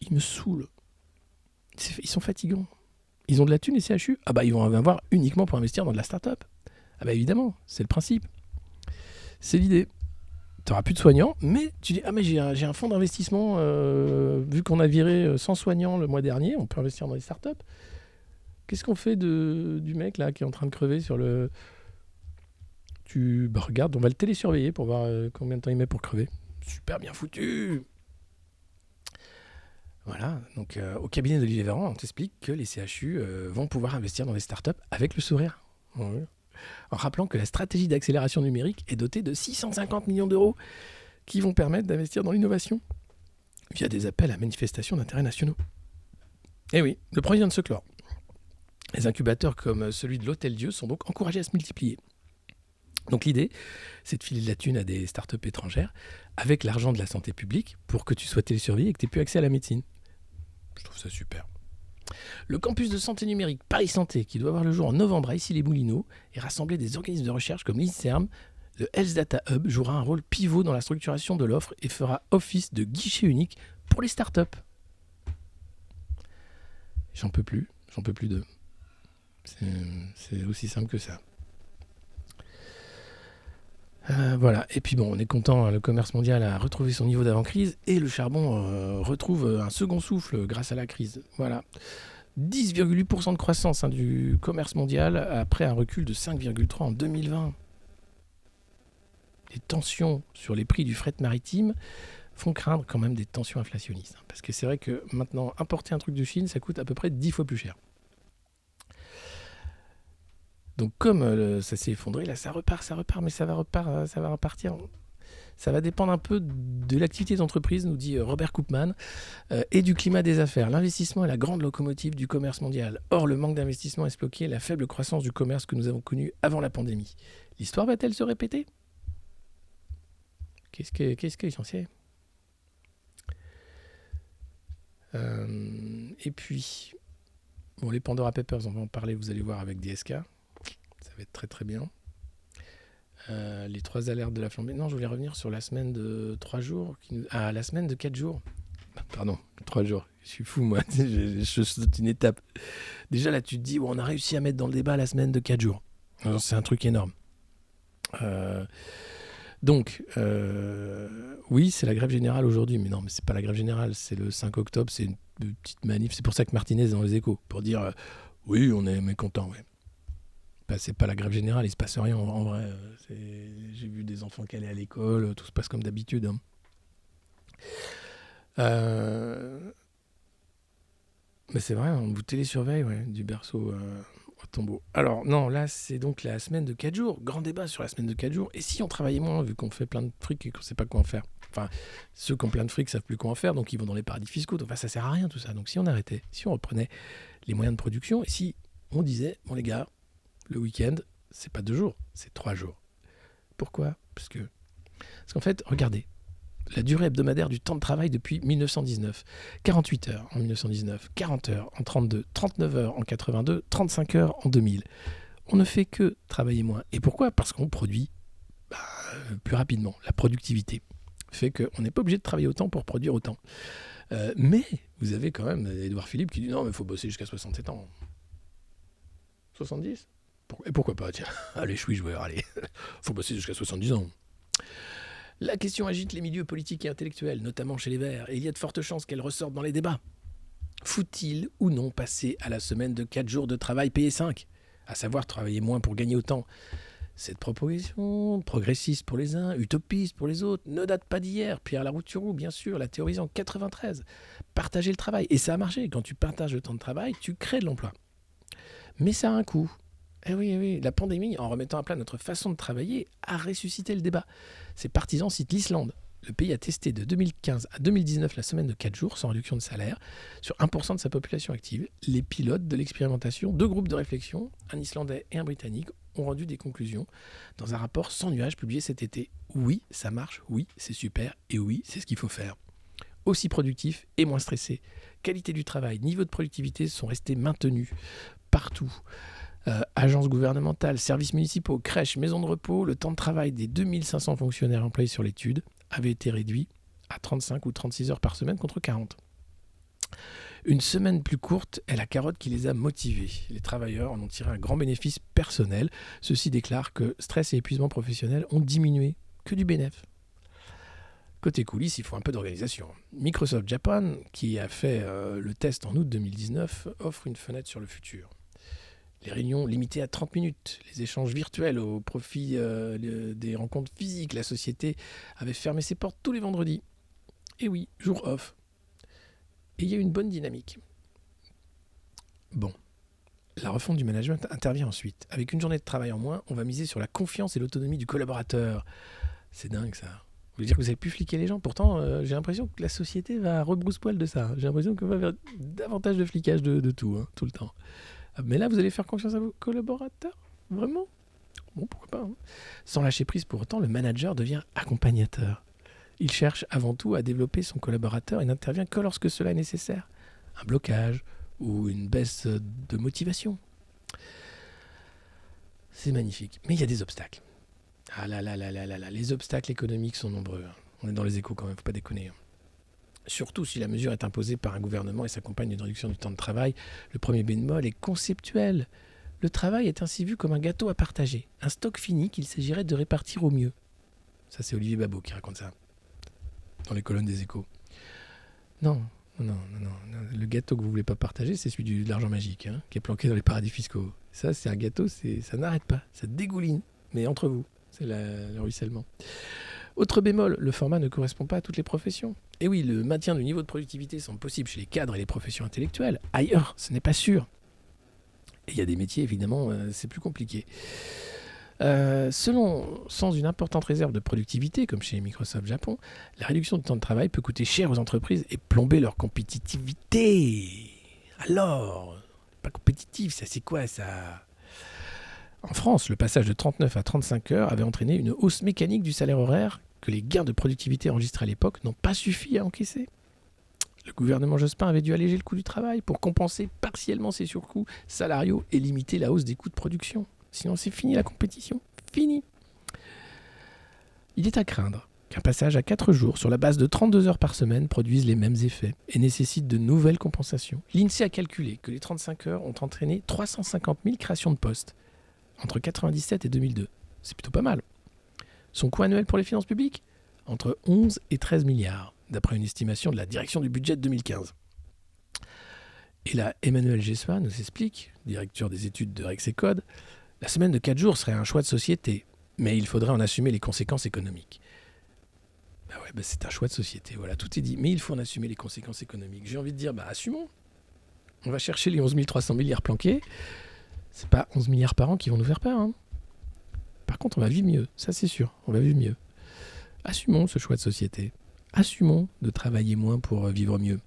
Ils me saoulent. Ils sont fatigants. Ils ont de la thune, les CHU. Ah bah ils vont en avoir uniquement pour investir dans de la start-up. Ah bah évidemment, c'est le principe. C'est l'idée. Tu n'auras plus de soignants, mais tu dis, ah mais j'ai un fonds d'investissement, vu qu'on a viré 100 soignants le mois dernier, on peut investir dans les startups. Qu'est-ce qu'on fait du mec là qui est en train de crever sur le... Regarde, on va le télésurveiller pour voir combien de temps il met pour crever. Super bien foutu. Voilà, donc au cabinet d'Olivier Véran, on t'explique que les CHU vont pouvoir investir dans des startups avec le sourire. Ouais. En rappelant que la stratégie d'accélération numérique est dotée de 650 millions d'euros qui vont permettre d'investir dans l'innovation via des appels à manifestations d'intérêts nationaux. Et oui, le projet vient de se clore. Les incubateurs comme celui de l'Hôtel Dieu sont donc encouragés à se multiplier. Donc l'idée, c'est de filer de la thune à des startups étrangères avec l'argent de la santé publique pour que tu sois télésurveillé et que tu n'aies plus accès à la médecine. Je trouve ça super. Le campus de santé numérique Paris Santé, qui doit voir le jour en novembre à Issy-les-Moulineaux, et rassembler des organismes de recherche comme l'INSERM, le Health Data Hub jouera un rôle pivot dans la structuration de l'offre et fera office de guichet unique pour les startups. J'en peux plus d'eux. C'est aussi simple que ça. Voilà, et puis bon, on est content, le commerce mondial a retrouvé son niveau d'avant-crise et le charbon retrouve un second souffle grâce à la crise. Voilà, 10,8% de croissance du commerce mondial après un recul de 5,3% en 2020. Les tensions sur les prix du fret maritime font craindre quand même des tensions inflationnistes. Parce que c'est vrai que maintenant, importer un truc de Chine, ça coûte à peu près 10 fois plus cher. Donc comme ça s'est effondré, là ça repart, mais ça va repartir. Ça va dépendre un peu de l'activité d'entreprise, nous dit Robert Koopman, et du climat des affaires. L'investissement est la grande locomotive du commerce mondial. Or, le manque d'investissement explique la faible croissance du commerce que nous avons connue avant la pandémie. L'histoire va-t-elle se répéter ? Qu'est-ce que est censé ? Et puis, bon, les Pandora Papers, on va en parler, vous allez voir avec DSK. Ça va être très très bien. Les 3 alertes de la flambée. Non, je voulais revenir sur la semaine de 3 jours. La semaine de 4 jours. Pardon, 3 jours. Je suis fou, moi. Je saute une étape. Déjà, là, tu te dis, on a réussi à mettre dans le débat la semaine de 4 jours. Alors, c'est un truc énorme. Donc, oui, c'est la grève générale aujourd'hui. Mais non, mais c'est pas la grève générale. C'est le 5 octobre. C'est une petite manif. C'est pour ça que Martinez est dans les Échos. Pour dire, oui, on est mécontent, ouais. C'est pas la grève générale, il se passe rien en vrai. J'ai vu des enfants qui allaient à l'école, tout se passe comme d'habitude. Mais c'est vrai, on vous télésurveille, ouais, du berceau au tombeau. Alors non, là c'est donc la semaine de 4 jours. Grand débat sur la semaine de 4 jours. Et si on travaillait moins, vu qu'on fait plein de fric et qu'on sait pas quoi en faire. Enfin, ceux qui ont plein de fric savent plus quoi en faire, donc ils vont dans les paradis fiscaux. Enfin, ça sert à rien tout ça. Donc si on arrêtait, si on reprenait les moyens de production, et si on disait, bon les gars, le week-end, c'est pas 2 jours, c'est 3 jours. Pourquoi ? Parce qu'en fait, regardez, la durée hebdomadaire du temps de travail depuis 1919. 48 heures en 1919, 40 heures en 32, 39 heures en 82, 35 heures en 2000. On ne fait que travailler moins. Et pourquoi ? Parce qu'on produit plus rapidement. La productivité fait qu'on n'est pas obligé de travailler autant pour produire autant. Mais vous avez quand même Édouard Philippe qui dit non, mais il faut bosser jusqu'à 67 ans. 70 ? Et pourquoi pas, tiens, allez, je suis joueur, allez, faut bosser jusqu'à 70 ans. La question agite les milieux politiques et intellectuels, notamment chez les Verts, et il y a de fortes chances qu'elle ressorte dans les débats. Faut-il ou non passer à la semaine de 4 jours de travail payé 5 ? À savoir travailler moins pour gagner autant. Cette proposition, progressiste pour les uns, utopiste pour les autres, ne date pas d'hier. Pierre Larouturou, bien sûr, l'a théorisé en 93. Partager le travail, et ça a marché. Quand tu partages le temps de travail, tu crées de l'emploi. Mais ça a un coût. Eh oui, la pandémie, en remettant à plat notre façon de travailler, a ressuscité le débat. Ses partisans citent l'Islande. Le pays a testé de 2015 à 2019 la semaine de 4 jours sans réduction de salaire sur 1% de sa population active. Les pilotes de l'expérimentation, 2 groupes de réflexion, un Islandais et un Britannique, ont rendu des conclusions dans un rapport sans nuage publié cet été. Oui, ça marche, oui, c'est super, et oui, c'est ce qu'il faut faire. Aussi productif et moins stressé. Qualité du travail, niveau de productivité sont restés maintenus partout. Agences gouvernementales, services municipaux, crèches, maisons de repos, le temps de travail des 2500 fonctionnaires employés sur l'étude avait été réduit à 35 ou 36 heures par semaine contre 40. Une semaine plus courte est la carotte qui les a motivés. Les travailleurs en ont tiré un grand bénéfice personnel. Ceux-ci déclarent que stress et épuisement professionnel ont diminué. Que du bénéfice. Côté coulisses, il faut un peu d'organisation. Microsoft Japan, qui a fait le test en août 2019, offre une fenêtre sur le futur. Les réunions limitées à 30 minutes, les échanges virtuels au profit des rencontres physiques. La société avait fermé ses portes tous les vendredis. Et oui, jour off. Et il y a une bonne dynamique. Bon, la refonte du management intervient ensuite. Avec une journée de travail en moins, on va miser sur la confiance et l'autonomie du collaborateur. C'est dingue ça. Vous voulez dire que vous n'avez plus fliquer les gens ? Pourtant, j'ai l'impression que la société va à rebrousse-poil de ça. J'ai l'impression qu'on va vers davantage de flicage de tout, tout le temps. Mais là, vous allez faire confiance à vos collaborateurs ? Vraiment ? Bon, pourquoi pas. Sans lâcher prise pour autant, le manager devient accompagnateur. Il cherche avant tout à développer son collaborateur et n'intervient que lorsque cela est nécessaire. Un blocage ou une baisse de motivation. C'est magnifique. Mais il y a des obstacles. Ah là là là là là là, les obstacles économiques sont nombreux. On est dans les échos quand même, faut pas déconner. Surtout si la mesure est imposée par un gouvernement et s'accompagne d'une réduction du temps de travail, le premier bémol est conceptuel. Le travail est ainsi vu comme un gâteau à partager, un stock fini qu'il s'agirait de répartir au mieux. Ça, c'est Olivier Babot qui raconte ça, dans les colonnes des échos. Non. Le gâteau que vous voulez pas partager, c'est celui de l'argent magique, qui est planqué dans les paradis fiscaux. Ça, c'est un gâteau, ça n'arrête pas, ça dégouline, mais entre vous, c'est le ruissellement. Autre bémol, le format ne correspond pas à toutes les professions. Et oui, le maintien du niveau de productivité semble possible chez les cadres et les professions intellectuelles. Ailleurs, ce n'est pas sûr. Et il y a des métiers, évidemment, c'est plus compliqué. Sans une importante réserve de productivité, comme chez Microsoft Japon, la réduction du temps de travail peut coûter cher aux entreprises et plomber leur compétitivité. Alors, pas compétitif, ça c'est quoi ça ? En France, le passage de 39 à 35 heures avait entraîné une hausse mécanique du salaire horaire que les gains de productivité enregistrés à l'époque n'ont pas suffi à encaisser. Le gouvernement Jospin avait dû alléger le coût du travail pour compenser partiellement ces surcoûts salariaux et limiter la hausse des coûts de production. Sinon, c'est fini la compétition. Fini. Il est à craindre qu'un passage à 4 jours sur la base de 32 heures par semaine produise les mêmes effets et nécessite de nouvelles compensations. L'INSEE a calculé que les 35 heures ont entraîné 350 000 créations de postes entre 1997 et 2002. C'est plutôt pas mal. Son coût annuel pour les finances publiques ? Entre 11 et 13 milliards, d'après une estimation de la direction du budget de 2015. Et là, Emmanuel Jessois nous explique, directeur des études de Rexecode, la semaine de 4 jours serait un choix de société, mais il faudrait en assumer les conséquences économiques. C'est un choix de société, voilà, tout est dit. Mais il faut en assumer les conséquences économiques. J'ai envie de dire, assumons. On va chercher les 11 300 milliards planqués. C'est pas 11 milliards par an qui vont nous faire peur. Par contre, on va vivre mieux, ça c'est sûr, on va vivre mieux. Assumons ce choix de société. Assumons de travailler moins pour vivre mieux.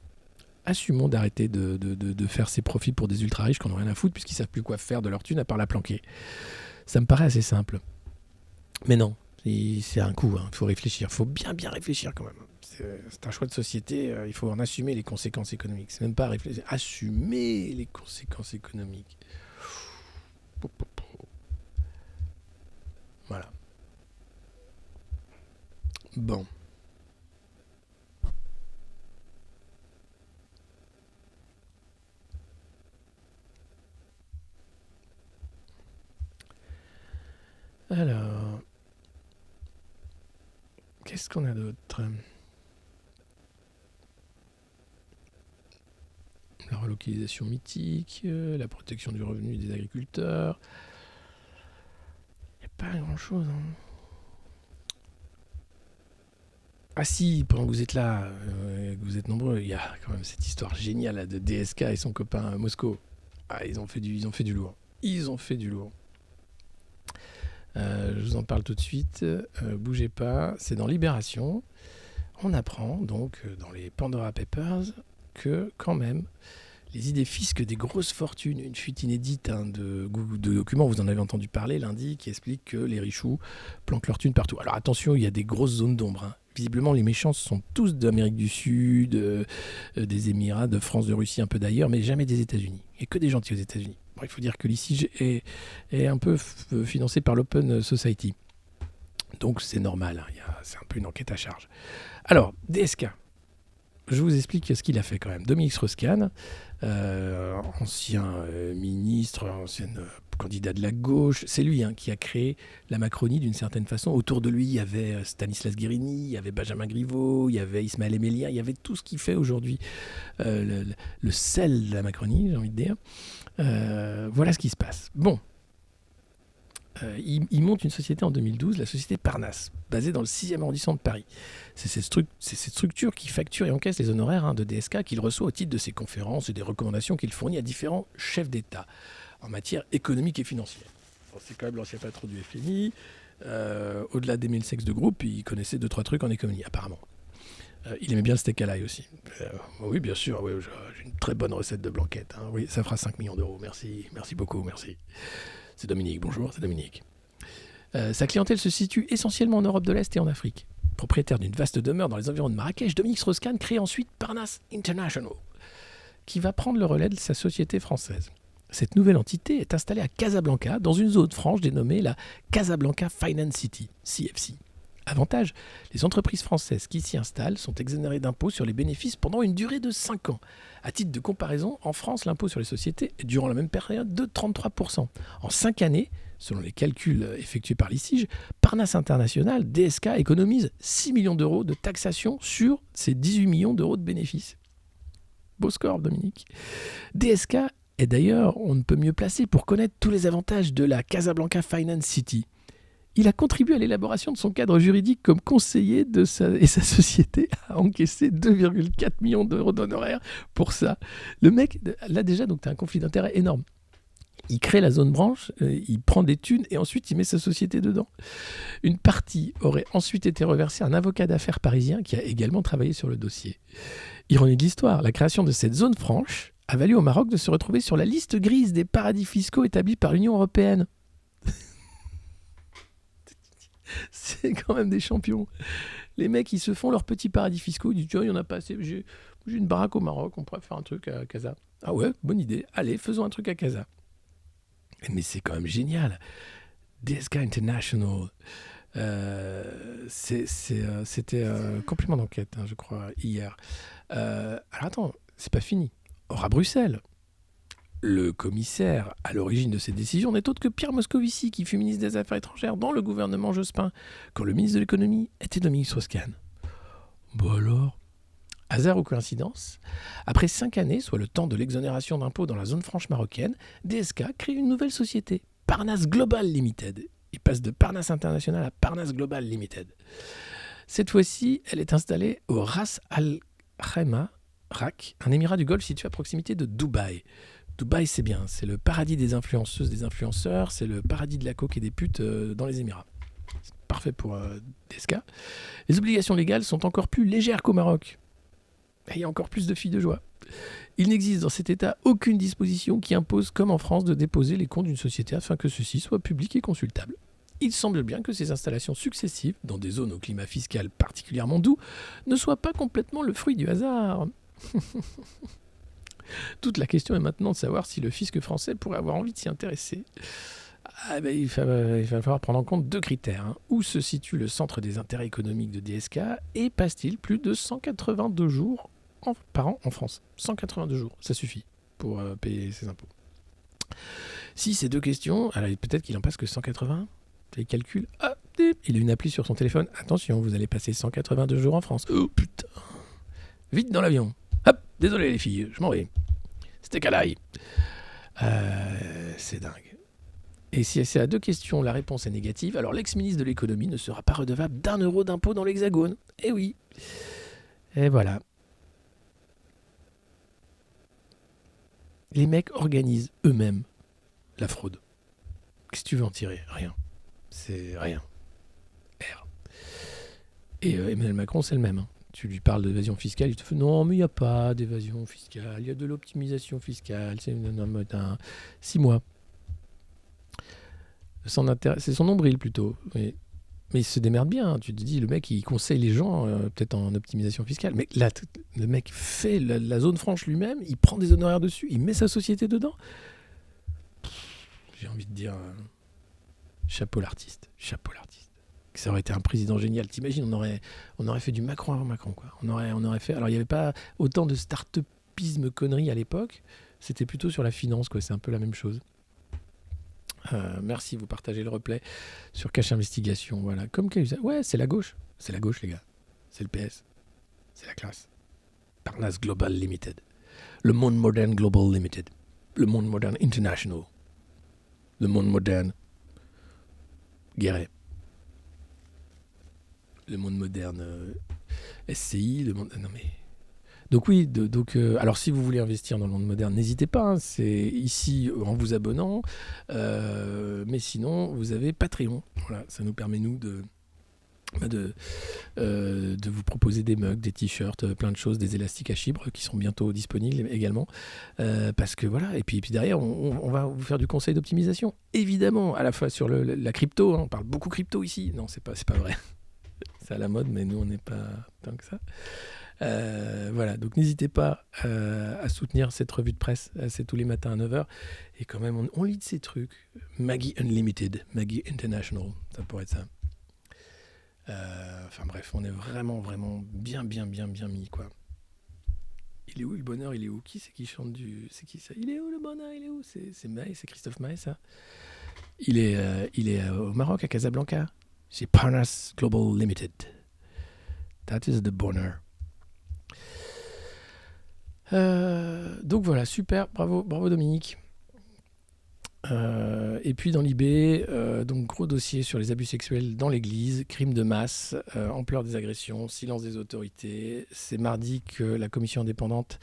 Assumons d'arrêter de faire ses profits pour des ultra-riches qui n'ont rien à foutre puisqu'ils ne savent plus quoi faire de leur thune à part la planquer. Ça me paraît assez simple. Mais non, c'est un coup, il faut réfléchir. Il faut bien réfléchir quand même. C'est un choix de société, il faut en assumer les conséquences économiques. C'est même pas réfléchir, assumer les conséquences économiques. Voilà. Bon. Alors, qu'est-ce qu'on a d'autre ? La relocalisation mythique, la protection du revenu des agriculteurs. Il n'y a pas grand-chose. Ah si, pendant que vous êtes là, que vous êtes nombreux, il y a quand même cette histoire géniale là, de DSK et son copain Mosco. Ah, ils ont fait du lourd. Ils ont fait du lourd. Je vous en parle tout de suite. Bougez pas, c'est dans Libération. On apprend donc dans les Pandora Papers que quand même les idées fisques des grosses fortunes, une fuite inédite de documents, vous en avez entendu parler lundi, qui explique que les richoux planquent leur thune partout. Alors attention, il y a des grosses zones d'ombre. Visiblement, les méchants sont tous d'Amérique du Sud, des Émirats, de France, de Russie, un peu d'ailleurs, mais jamais des États-Unis. Il n'y a que des gentils aux États-Unis. Bon, il faut dire que l'ICIG est un peu financé par l'Open Society. Donc c'est normal, c'est un peu une enquête à charge. Alors, DSK. Je vous explique ce qu'il a fait quand même. Dominique Strauss-Kahn, ancien ministre, ancien candidat de la gauche, c'est lui qui a créé la Macronie d'une certaine façon. Autour de lui, il y avait Stanislas Guérini, il y avait Benjamin Griveaux, il y avait Ismaël Emelia, il y avait tout ce qui fait aujourd'hui le sel de la Macronie, j'ai envie de dire. Voilà ce qui se passe. Bon. Il monte une société en 2012, la société Parnasse, basée dans le 6e arrondissement de Paris. C'est cette structure qui facture et encaisse les honoraires de DSK qu'il reçoit au titre de ses conférences et des recommandations qu'il fournit à différents chefs d'État en matière économique et financière. Alors, c'est quand même l'ancien patron du FMI. Au-delà des 1000 sexes de groupe, il connaissait 2-3 trucs en économie, apparemment. Il aimait bien le steak à l'ail aussi. Oui, bien sûr, oui, j'ai une très bonne recette de blanquette. Oui, ça fera 5 millions d'euros. Merci beaucoup, merci. C'est Dominique, bonjour, c'est Dominique. Sa clientèle se situe essentiellement en Europe de l'Est et en Afrique. Propriétaire d'une vaste demeure dans les environs de Marrakech, Dominique Strauss-Kahn crée ensuite Parnasse International. qui va prendre le relais de sa société française. Cette nouvelle entité est installée à Casablanca, dans une zone franche dénommée la Casablanca Finance City, CFC. Avantage, les entreprises françaises qui s'y installent sont exonérées d'impôts sur les bénéfices pendant une durée de 5 ans. À titre de comparaison, en France, l'impôt sur les sociétés est durant la même période de 33%. En 5 années, selon les calculs effectués par l'ICIJ, Parnasse International, DSK, économise 6 millions d'euros de taxation sur ces 18 millions d'euros de bénéfices. Beau score, Dominique. DSK est d'ailleurs, on ne peut mieux placer pour connaître tous les avantages de la Casablanca Finance City. Il a contribué à l'élaboration de son cadre juridique comme conseiller et sa société a encaissé 2,4 millions d'euros d'honoraires pour ça. Le mec, là déjà, donc tu as un conflit d'intérêts énorme. Il crée la zone branche, il prend des thunes et ensuite il met sa société dedans. Une partie aurait ensuite été reversée à un avocat d'affaires parisien qui a également travaillé sur le dossier. Ironie de l'histoire, la création de cette zone franche a valu au Maroc de se retrouver sur la liste grise des paradis fiscaux établis par l'Union européenne. C'est quand même des champions. Les mecs, ils se font leurs petits paradis fiscaux. Ils disent, tiens, il n'y en a pas assez. J'ai une baraque au Maroc, on pourrait faire un truc à Casa. Ah ouais, bonne idée. Allez, faisons un truc à Casa. Mais c'est quand même génial. DSK International. C'était complément d'enquête, je crois, hier. Alors attends, c'est pas fini. Or, à Bruxelles, le commissaire à l'origine de ces décisions n'est autre que Pierre Moscovici, qui fut ministre des Affaires étrangères dans le gouvernement Jospin, quand le ministre de l'économie était Dominique Strauss-Kahn. Bon alors, hasard ou coïncidence, après 5 années, soit le temps de l'exonération d'impôts dans la zone franche marocaine, DSK crée une nouvelle société, Parnasse Global Limited. Il passe de Parnasse International à Parnasse Global Limited. Cette fois-ci, elle est installée au Ras Al Khaimah, RAK, un émirat du Golfe situé à proximité de Dubaï. Dubaï, c'est bien, c'est le paradis des influenceuses, des influenceurs, c'est le paradis de la coke et des putes dans les Émirats. C'est parfait pour DSK. Les obligations légales sont encore plus légères qu'au Maroc. Et il y a encore plus de filles de joie. Il n'existe dans cet État aucune disposition qui impose, comme en France, de déposer les comptes d'une société afin que ceux-ci soient publics et consultables. Il semble bien que ces installations successives, dans des zones au climat fiscal particulièrement doux, ne soient pas complètement le fruit du hasard. Toute la question est maintenant de savoir si le fisc français pourrait avoir envie de s'y intéresser. Il va falloir prendre en compte 2 critères. Où se situe le centre des intérêts économiques de DSK et passe-t-il plus de 182 jours par an en France ? 182 jours, ça suffit pour payer ses impôts. Si ces 2 questions, alors peut-être qu'il en passe que 180, il calcule, il a une appli sur son téléphone. Attention, vous allez passer 182 jours en France. Oh putain, vite dans l'avion. Hop, désolé les filles, je m'en vais. C'était calaille. C'est dingue. Et si c'est à 2 questions, la réponse est négative, alors l'ex-ministre de l'économie ne sera pas redevable d'1 euro d'impôt dans l'Hexagone. Eh oui. Et voilà. Les mecs organisent eux-mêmes la fraude. Qu'est-ce que tu veux en tirer ? Rien. C'est rien. R. Et Emmanuel Macron, c'est le même. Tu lui parles d'évasion fiscale, il te fait non, mais il n'y a pas d'évasion fiscale, il y a de l'optimisation fiscale, c'est 6 mois. C'est son nombril plutôt. Mais il se démerde bien. Tu te dis, le mec, il conseille les gens, peut-être en optimisation fiscale. Mais là, le mec fait la zone franche lui-même, il prend des honoraires dessus, il met sa société dedans. J'ai envie de dire, chapeau l'artiste. Ça aurait été un président génial. T'imagines, on aurait fait du Macron avant Macron, quoi. On aurait fait. Alors, il n'y avait pas autant de start-upisme conneries à l'époque. C'était plutôt sur la finance, quoi. C'est un peu la même chose. Merci, vous partagez le replay sur Cache Investigation. Voilà. Comme ouais, c'est la gauche. C'est la gauche, les gars. C'est le PS. C'est la classe. Parnasse Global Limited. Le Monde Moderne Global Limited. Le Monde Moderne International. Le Monde Moderne Guéret. Le Monde Moderne SCI. Le monde... Non mais... Donc oui, alors si vous voulez investir dans le monde moderne, n'hésitez pas, c'est ici en vous abonnant, mais sinon vous avez Patreon, voilà, ça nous permet nous de vous proposer des mugs, des t-shirts, plein de choses, des élastiques à chibre qui sont bientôt disponibles également, parce que voilà, et puis derrière on va vous faire du conseil d'optimisation, évidemment, à la fois sur la crypto, on parle beaucoup crypto ici, non c'est pas vrai. C'est à la mode, mais nous, on n'est pas tant que ça. Voilà, donc n'hésitez pas à soutenir cette revue de presse. C'est tous les matins à 9h. Et quand même, on lit de ces trucs. Maggie Unlimited, Maggie International, ça pourrait être ça. Enfin bref, on est vraiment, vraiment bien mis, quoi. Il est où le bonheur? Il est où? Qui c'est qui chante du... C'est qui ça? Il est où le bonheur? Il est où? C'est Maé, c'est Christophe Maé, ça? Il est au Maroc, à Casablanca. C'est Parnas Global Limited. That is the bonheur. Donc voilà, super, bravo Dominique. Et puis dans l'IB, donc gros dossier sur les abus sexuels dans l'église, crimes de masse, ampleur des agressions, silence des autorités. C'est mardi que la commission indépendante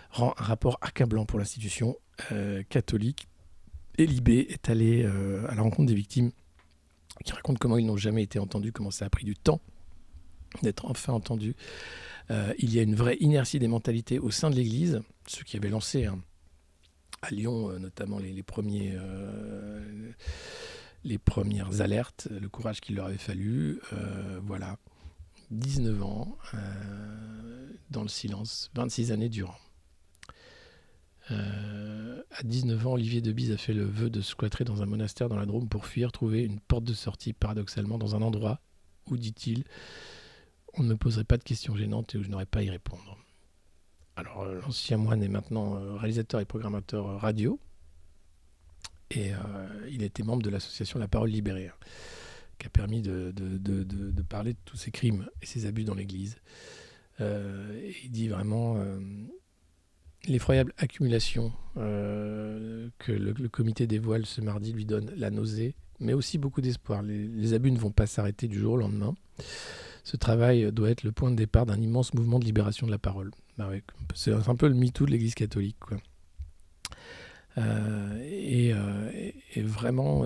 rend un rapport accablant pour l'institution catholique. Et l'IB est allé à la rencontre des victimes qui racontent comment ils n'ont jamais été entendus, comment ça a pris du temps d'être enfin entendus. Il y a une vraie inertie des mentalités au sein de l'église, ceux qui avaient lancé... à Lyon, notamment les premières alertes, le courage qu'il leur avait fallu. Voilà, 19 ans dans le silence, 26 années durant. À 19 ans, Olivier Debise a fait le vœu de squatter dans un monastère dans la Drôme pour fuir, trouver une porte de sortie, paradoxalement, dans un endroit où, dit-il, on ne me poserait pas de questions gênantes et où je n'aurais pas à y répondre. Alors, l'ancien moine est maintenant réalisateur et programmateur radio. Et il a été membre de l'association La Parole Libérée, qui a permis de parler de tous ces crimes et ces abus dans l'Église. Et il dit vraiment l'effroyable accumulation que le comité dévoile ce mardi lui donne la nausée, mais aussi beaucoup d'espoir. Les abus ne vont pas s'arrêter du jour au lendemain. Ce travail doit être le point de départ d'un immense mouvement de libération de la parole. Bah ouais, c'est un peu le MeToo de l'Église catholique, quoi. Et vraiment,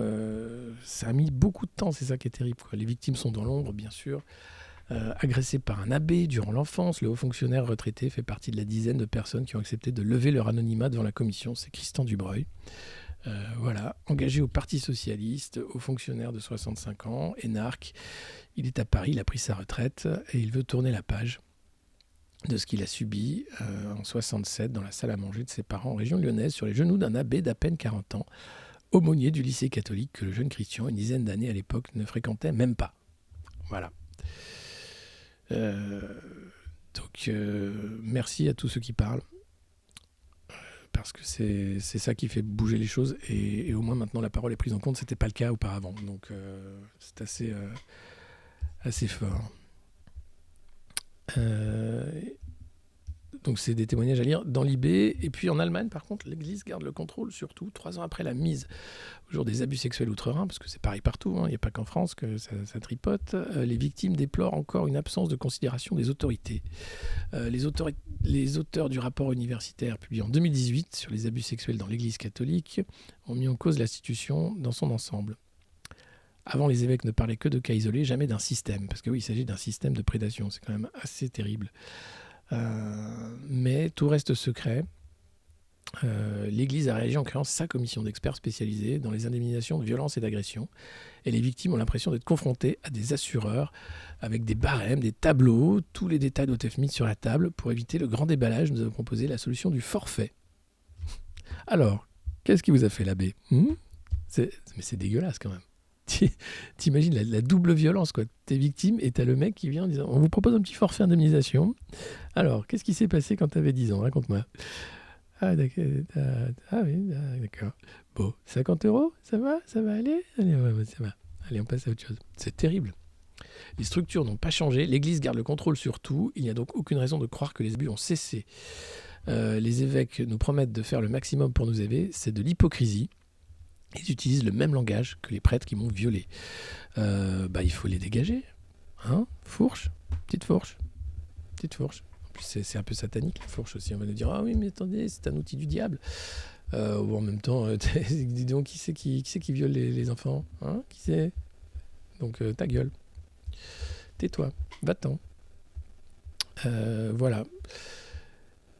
ça a mis beaucoup de temps, c'est ça qui est terrible, quoi. Les victimes sont dans l'ombre, bien sûr. Agressées par un abbé durant l'enfance, le haut fonctionnaire retraité fait partie de la dizaine de personnes qui ont accepté de lever leur anonymat devant la commission. C'est Christian Dubreuil. Voilà, engagé au Parti Socialiste, haut fonctionnaire de 65 ans, énarque. Il est à Paris, il a pris sa retraite et il veut tourner la page de ce qu'il a subi en 67 dans la salle à manger de ses parents en région lyonnaise sur les genoux d'un abbé d'à peine 40 ans, aumônier du lycée catholique que le jeune Christian, une dizaine d'années à l'époque, ne fréquentait même pas. Voilà. Donc merci à tous ceux qui parlent, parce que c'est ça qui fait bouger les choses et au moins maintenant la parole est prise en compte. C'était pas le cas auparavant, donc c'est assez fort. Donc c'est des témoignages à lire dans l'IB. Et puis en Allemagne, par contre, l'Église garde le contrôle, surtout 3 ans après la mise au jour des abus sexuels outre-Rhin, parce que c'est pareil partout, il n'y a pas qu'en France que ça tripote. Les victimes déplorent encore une absence de considération des autorités. Les auteurs du rapport universitaire publié en 2018 sur les abus sexuels dans l'Église catholique ont mis en cause l'institution dans son ensemble. Avant, les évêques ne parlaient que de cas isolés, jamais d'un système. Parce que oui, il s'agit d'un système de prédation. C'est quand même assez terrible. Mais tout reste secret. L'Église a réagi en créant sa commission d'experts spécialisée dans les indemnisations de violences et d'agressions. Et les victimes ont l'impression d'être confrontées à des assureurs avec des barèmes, des tableaux. Tous les détails doivent être mis sur la table. Pour éviter le grand déballage, nous avons proposé la solution du forfait. Alors, qu'est-ce qui vous a fait l'abbé ? Mais c'est dégueulasse quand même. T'imagines la double violence, quoi. T'es victime et t'as le mec qui vient en disant on vous propose un petit forfait indemnisation. Alors, qu'est-ce qui s'est passé quand t'avais 10 ans ? Raconte-moi. Ah, d'accord. Ah oui, d'accord. Bon, 50 €, ça va aller ? Allez, ouais, ça va. Allez, on passe à autre chose. C'est terrible. Les structures n'ont pas changé, l'Église garde le contrôle sur tout. Il n'y a donc aucune raison de croire que les abus ont cessé. Les évêques nous promettent de faire le maximum pour nous aider. C'est de l'hypocrisie. Ils utilisent le même langage que les prêtres qui m'ont violé. Il faut les dégager. Hein ? Fourche. Petite fourche. En plus, c'est un peu satanique, la fourche aussi. On va nous dire, ah oui, mais attendez, c'est un outil du diable. En même temps, dis donc, qui c'est qui viole les enfants ? Hein ? Qui c'est ? Donc, ta gueule. Tais-toi. Va-t'en. Voilà.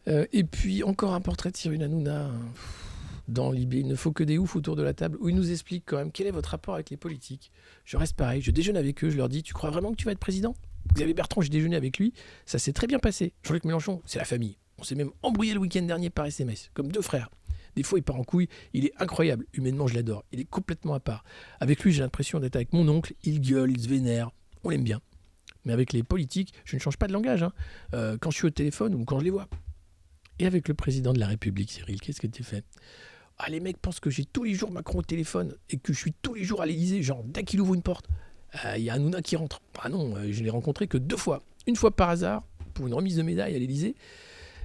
Et puis, encore un portrait de Cyril Hanouna. Dans l'IB, il ne faut que des oufs autour de la table où ils nous expliquent quand même quel est votre rapport avec les politiques. Je reste pareil, je déjeune avec eux, je leur dis, tu crois vraiment que tu vas être président ? Xavier Bertrand, j'ai déjeuné avec lui, ça s'est très bien passé. Jean-Luc Mélenchon, c'est la famille. On s'est même embrouillé le week-end dernier par SMS, comme deux frères. Des fois, il part en couille, il est incroyable. Humainement, je l'adore. Il est complètement à part. Avec lui, j'ai l'impression d'être avec mon oncle, il gueule, il se vénère. On l'aime bien. Mais avec les politiques, je ne change pas de langage, hein. Quand je suis au téléphone ou quand je les vois. Et avec le président de la République, Cyril, qu'est-ce que tu fais? Ah, les mecs pensent que j'ai tous les jours Macron au téléphone et que je suis tous les jours à l'Élysée, genre dès qu'il ouvre une porte, il y a Hanouna qui rentre. Ah non, je l'ai rencontré que 2 fois. Une fois par hasard, pour une remise de médaille à l'Élysée.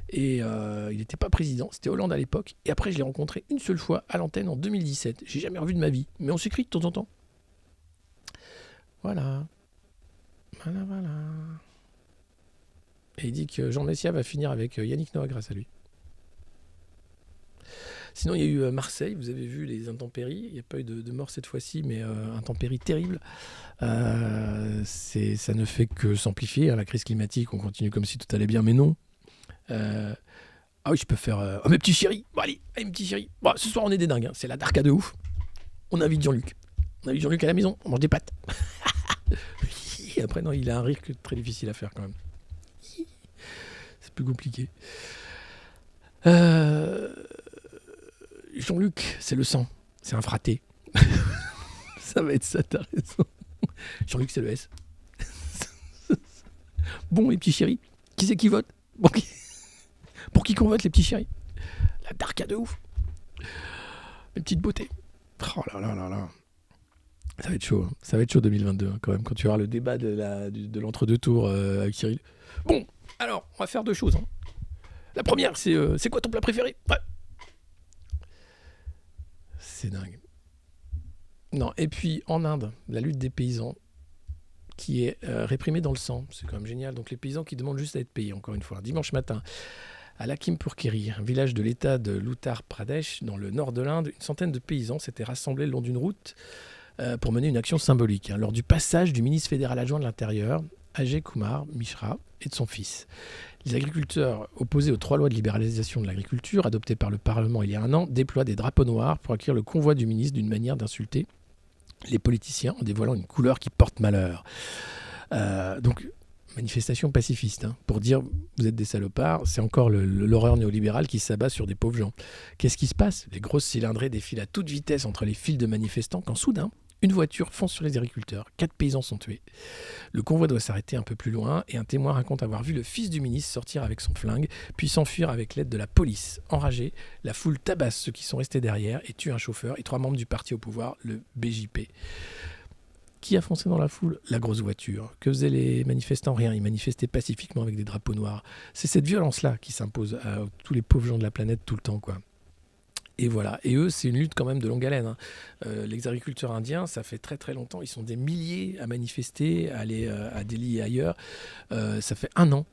Et il n'était pas président, c'était Hollande à l'époque. Et après, je l'ai rencontré une seule fois à l'antenne en 2017. J'ai jamais revu de ma vie, mais on s'écrit de temps en temps. Voilà. Voilà. Et il dit que Jean Messia va finir avec Yannick Noah grâce à lui. Sinon, il y a eu Marseille, vous avez vu les intempéries. Il n'y a pas eu de mort cette fois-ci, mais intempéries terribles. Ça ne fait que s'amplifier. Hein, la crise climatique, on continue comme si tout allait bien, mais non. Ah oui, je peux faire... Oh, mes petits chéris. Bon, allez, mes petits chéris. Bon, ce soir, on est des dingues. Hein. C'est la darka de ouf. On invite Jean-Luc. On invite Jean-Luc à la maison. On mange des pâtes. Et après, non, il a un rire très difficile à faire quand même. C'est plus compliqué. Jean-Luc, c'est le sang. C'est un fraté. Ça va être ça, t'as raison. Jean-Luc, c'est le S. Bon, les petits chéris. Qui c'est qui vote? Pour qui qu'on vote, les petits chéris? La darka de ouf. Mes petites beautés. Oh là là là là. Ça va être chaud. Hein. Ça va être chaud 2022 hein, quand même, quand tu auras le débat de l'entre-deux tours avec Cyril. Bon, alors, on va faire 2 choses. Hein. La première, c'est quoi ton plat préféré? Ouais. C'est dingue. Non, et puis en Inde, la lutte des paysans qui est réprimée dans le sang. C'est quand même génial. Donc les paysans qui demandent juste à être payés, encore une fois. Dimanche matin, à Lakhimpur-Kheri, un village de l'état de l'Uttar Pradesh, dans le nord de l'Inde, une centaine de paysans s'étaient rassemblés le long d'une route pour mener une action symbolique. Hein, lors du passage du ministre fédéral adjoint de l'Intérieur, Ajay Kumar Mishra, et de son fils. Les agriculteurs, opposés aux 3 lois de libéralisation de l'agriculture adoptées par le Parlement il y a un an, déploient des drapeaux noirs pour accueillir le convoi du ministre d'une manière d'insulter les politiciens en dévoilant une couleur qui porte malheur. Donc, manifestation pacifiste, hein, pour dire vous êtes des salopards, c'est encore l'horreur néolibérale qui s'abat sur des pauvres gens. Qu'est-ce qui se passe? Les grosses cylindrées défilent à toute vitesse entre les files de manifestants quand soudain, une voiture fonce sur les agriculteurs. 4 paysans sont tués. Le convoi doit s'arrêter un peu plus loin et un témoin raconte avoir vu le fils du ministre sortir avec son flingue, puis s'enfuir avec l'aide de la police. Enragée, la foule tabasse ceux qui sont restés derrière et tue un chauffeur et 3 membres du parti au pouvoir, le BJP. Qui a foncé dans la foule? La grosse voiture. Que faisaient les manifestants? Rien. Ils manifestaient pacifiquement avec des drapeaux noirs. C'est cette violence-là qui s'impose à tous les pauvres gens de la planète tout le temps, quoi. Et voilà. Et eux, c'est une lutte quand même de longue haleine. Hein. Les agriculteurs indiens, ça fait très très longtemps. Ils sont des milliers à manifester, à aller à Delhi et ailleurs. Ça fait 1 an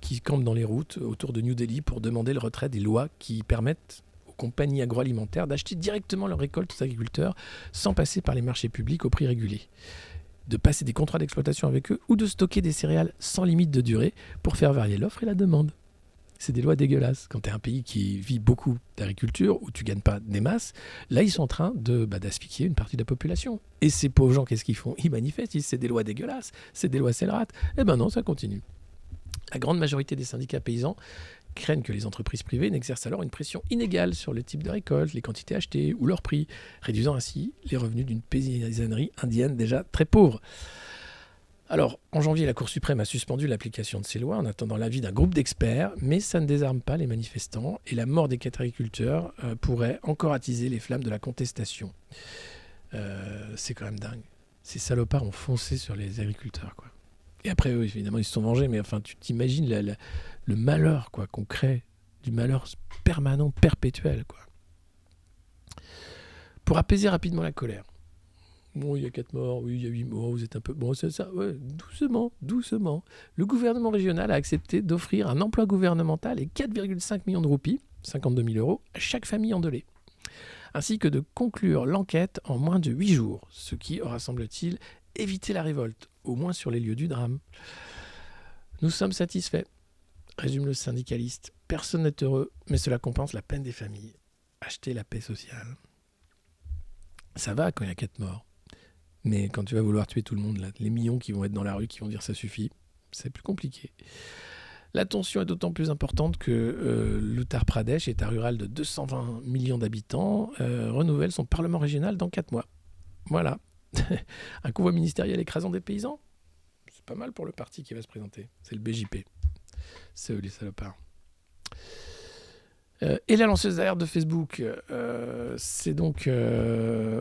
qu'ils campent dans les routes autour de New Delhi pour demander le retrait des lois qui permettent aux compagnies agroalimentaires d'acheter directement leurs récoltes aux agriculteurs sans passer par les marchés publics au prix régulé. De passer des contrats d'exploitation avec eux ou de stocker des céréales sans limite de durée pour faire varier l'offre et la demande. C'est des lois dégueulasses. Quand tu es un pays qui vit beaucoup d'agriculture, où tu gagnes pas des masses, là, ils sont en train d'asphyxier une partie de la population. Et ces pauvres gens, qu'est-ce qu'ils font? Ils manifestent, ils disent c'est des lois dégueulasses, c'est des lois scélérates. Eh ben non, ça continue. La grande majorité des syndicats paysans craignent que les entreprises privées n'exercent alors une pression inégale sur le type de récolte, les quantités achetées ou leur prix, réduisant ainsi les revenus d'une paysannerie indienne déjà très pauvre. Alors, en janvier, la Cour suprême a suspendu l'application de ces lois en attendant l'avis d'un groupe d'experts, mais ça ne désarme pas les manifestants et la mort des 4 agriculteurs pourrait encore attiser les flammes de la contestation. C'est quand même dingue. Ces salopards ont foncé sur les agriculteurs, quoi. Et après, eux, évidemment, ils se sont vengés, mais enfin, tu t'imagines le malheur, quoi, qu'on crée, du malheur permanent, perpétuel, quoi. Pour apaiser rapidement la colère. Bon, il y a 4 morts, oui, il y a 8 morts, vous êtes un peu... Bon, c'est ça, ouais, doucement. Le gouvernement régional a accepté d'offrir un emploi gouvernemental et 4,5 millions de roupies, 52 000 euros, à chaque famille endeuillée. Ainsi que de conclure l'enquête en moins de 8 jours, ce qui aura, semble-t-il, évité la révolte, au moins sur les lieux du drame. Nous sommes satisfaits, résume le syndicaliste. Personne n'est heureux, mais cela compense la peine des familles. Acheter la paix sociale. Ça va quand il y a 4 morts. Mais quand tu vas vouloir tuer tout le monde, là, les millions qui vont être dans la rue, qui vont dire ça suffit, c'est plus compliqué. La tension est d'autant plus importante que l'Uttar Pradesh, État rural de 220 millions d'habitants, renouvelle son parlement régional dans 4 mois. Voilà. Un convoi ministériel écrasant des paysans. C'est pas mal pour le parti qui va se présenter. C'est le BJP. C'est eux les salopards. Et la lanceuse d'alerte de Facebook, c'est donc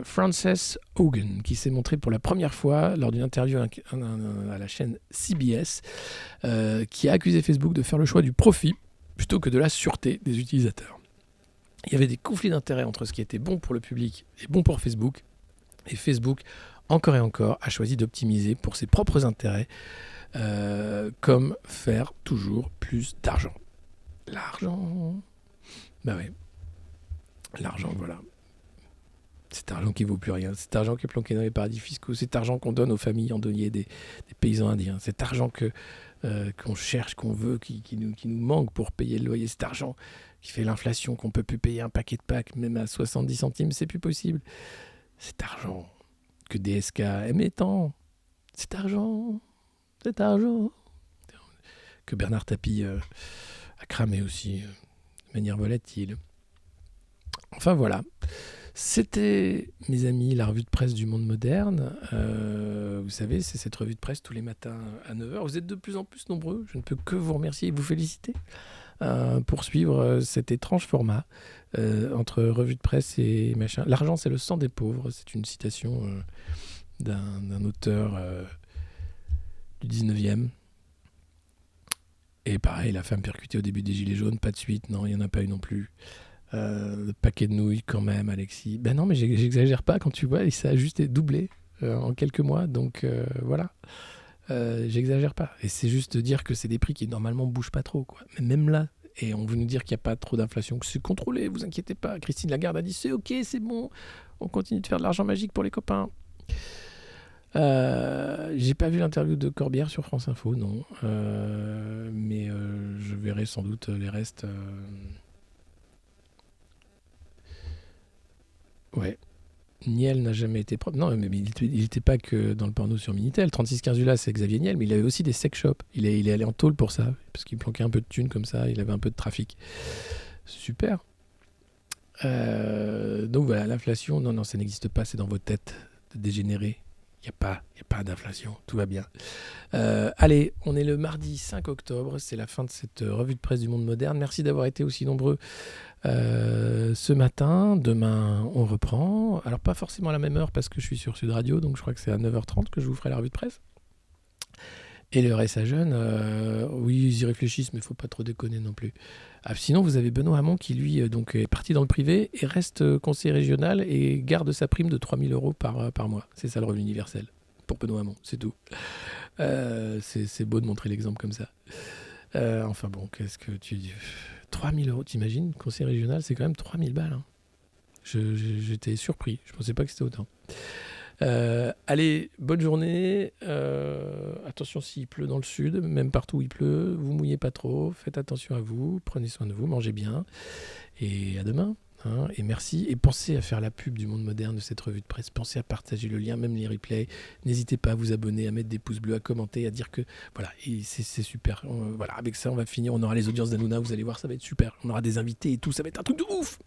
Frances Haugen qui s'est montrée pour la première fois lors d'une interview à la chaîne CBS, qui a accusé Facebook de faire le choix du profit plutôt que de la sûreté des utilisateurs. Il y avait des conflits d'intérêts entre ce qui était bon pour le public et bon pour Facebook, et Facebook, encore et encore, a choisi d'optimiser pour ses propres intérêts, comme faire toujours plus d'argent. L'argent... Bah ouais, l'argent, voilà. Cet argent qui vaut plus rien, cet argent qui est planqué dans les paradis fiscaux, cet argent qu'on donne aux familles endeuillées des paysans indiens, cet argent qu'on cherche, qu'on veut, qui nous manque pour payer le loyer, cet argent qui fait l'inflation, qu'on peut plus payer un paquet de pâtes, même à 70 centimes, c'est plus possible. Cet argent que DSK aimait tant, cet argent que Bernard Tapie a cramé aussi. Manière volatile. Enfin voilà, c'était, mes amis, la revue de presse du monde moderne. Vous savez, c'est cette revue de presse tous les matins à 9h. Vous êtes de plus en plus nombreux, je ne peux que vous remercier et vous féliciter pour suivre cet étrange format entre revue de presse et machin. L'argent, c'est le sang des pauvres, c'est une citation d'un auteur du 19e. Et pareil, la femme percutée au début des Gilets jaunes, pas de suite, non, il n'y en a pas eu non plus. Le paquet de nouilles quand même, Alexis. Ben non, mais j'exagère pas quand tu vois, et ça a juste doublé en quelques mois, donc voilà. J'exagère pas. Et c'est juste dire que c'est des prix qui normalement bougent pas trop, quoi. Mais même là, et on veut nous dire qu'il n'y a pas trop d'inflation, que c'est contrôlé, vous inquiétez pas. Christine Lagarde a dit c'est ok, c'est bon, on continue de faire de l'argent magique pour les copains. J'ai pas vu l'interview de Corbière sur France Info, non. Mais je verrai sans doute les restes. Ouais. Niel n'a jamais été propre. Non, mais il n'était pas que dans le porno sur Minitel. 3615 Ulla, c'est Xavier Niel, mais il avait aussi des sex shops. Il est allé en tôle pour ça, parce qu'il planquait un peu de thunes comme ça, il avait un peu de trafic. Super. Donc voilà, l'inflation, non, ça n'existe pas, c'est dans vos têtes de dégénérer. Il n'y a pas d'inflation, tout va bien. Allez, on est le mardi 5 octobre, c'est la fin de cette revue de presse du monde moderne. Merci d'avoir été aussi nombreux ce matin. Demain, on reprend. Alors pas forcément à la même heure parce que je suis sur Sud Radio, donc je crois que c'est à 9h30 que je vous ferai la revue de presse. Et le RSA Jeune, oui, ils y réfléchissent, mais il ne faut pas trop déconner non plus. Sinon, vous avez Benoît Hamon qui, lui, donc, est parti dans le privé et reste conseiller régional et garde sa prime de 3 000 € par mois. C'est ça le revenu universel pour Benoît Hamon, c'est tout. C'est beau de montrer l'exemple comme ça. Enfin bon, qu'est-ce que tu dis ? 3 000 €, t'imagines ? Conseiller régional, c'est quand même 3 000 balles. Hein. J'étais surpris, je ne pensais pas que c'était autant. Allez, bonne journée. Attention s'il pleut dans le sud, même partout où il pleut, vous mouillez pas trop, faites attention à vous, prenez soin de vous, mangez bien. Et à demain. Hein, et merci. Et pensez à faire la pub du monde moderne de cette revue de presse. Pensez à partager le lien, même les replays. N'hésitez pas à vous abonner, à mettre des pouces bleus, à commenter, à dire que voilà, et c'est super. Voilà, avec ça, on va finir. On aura les audiences d'Hanouna. Vous allez voir, ça va être super. On aura des invités et tout. Ça va être un truc de ouf.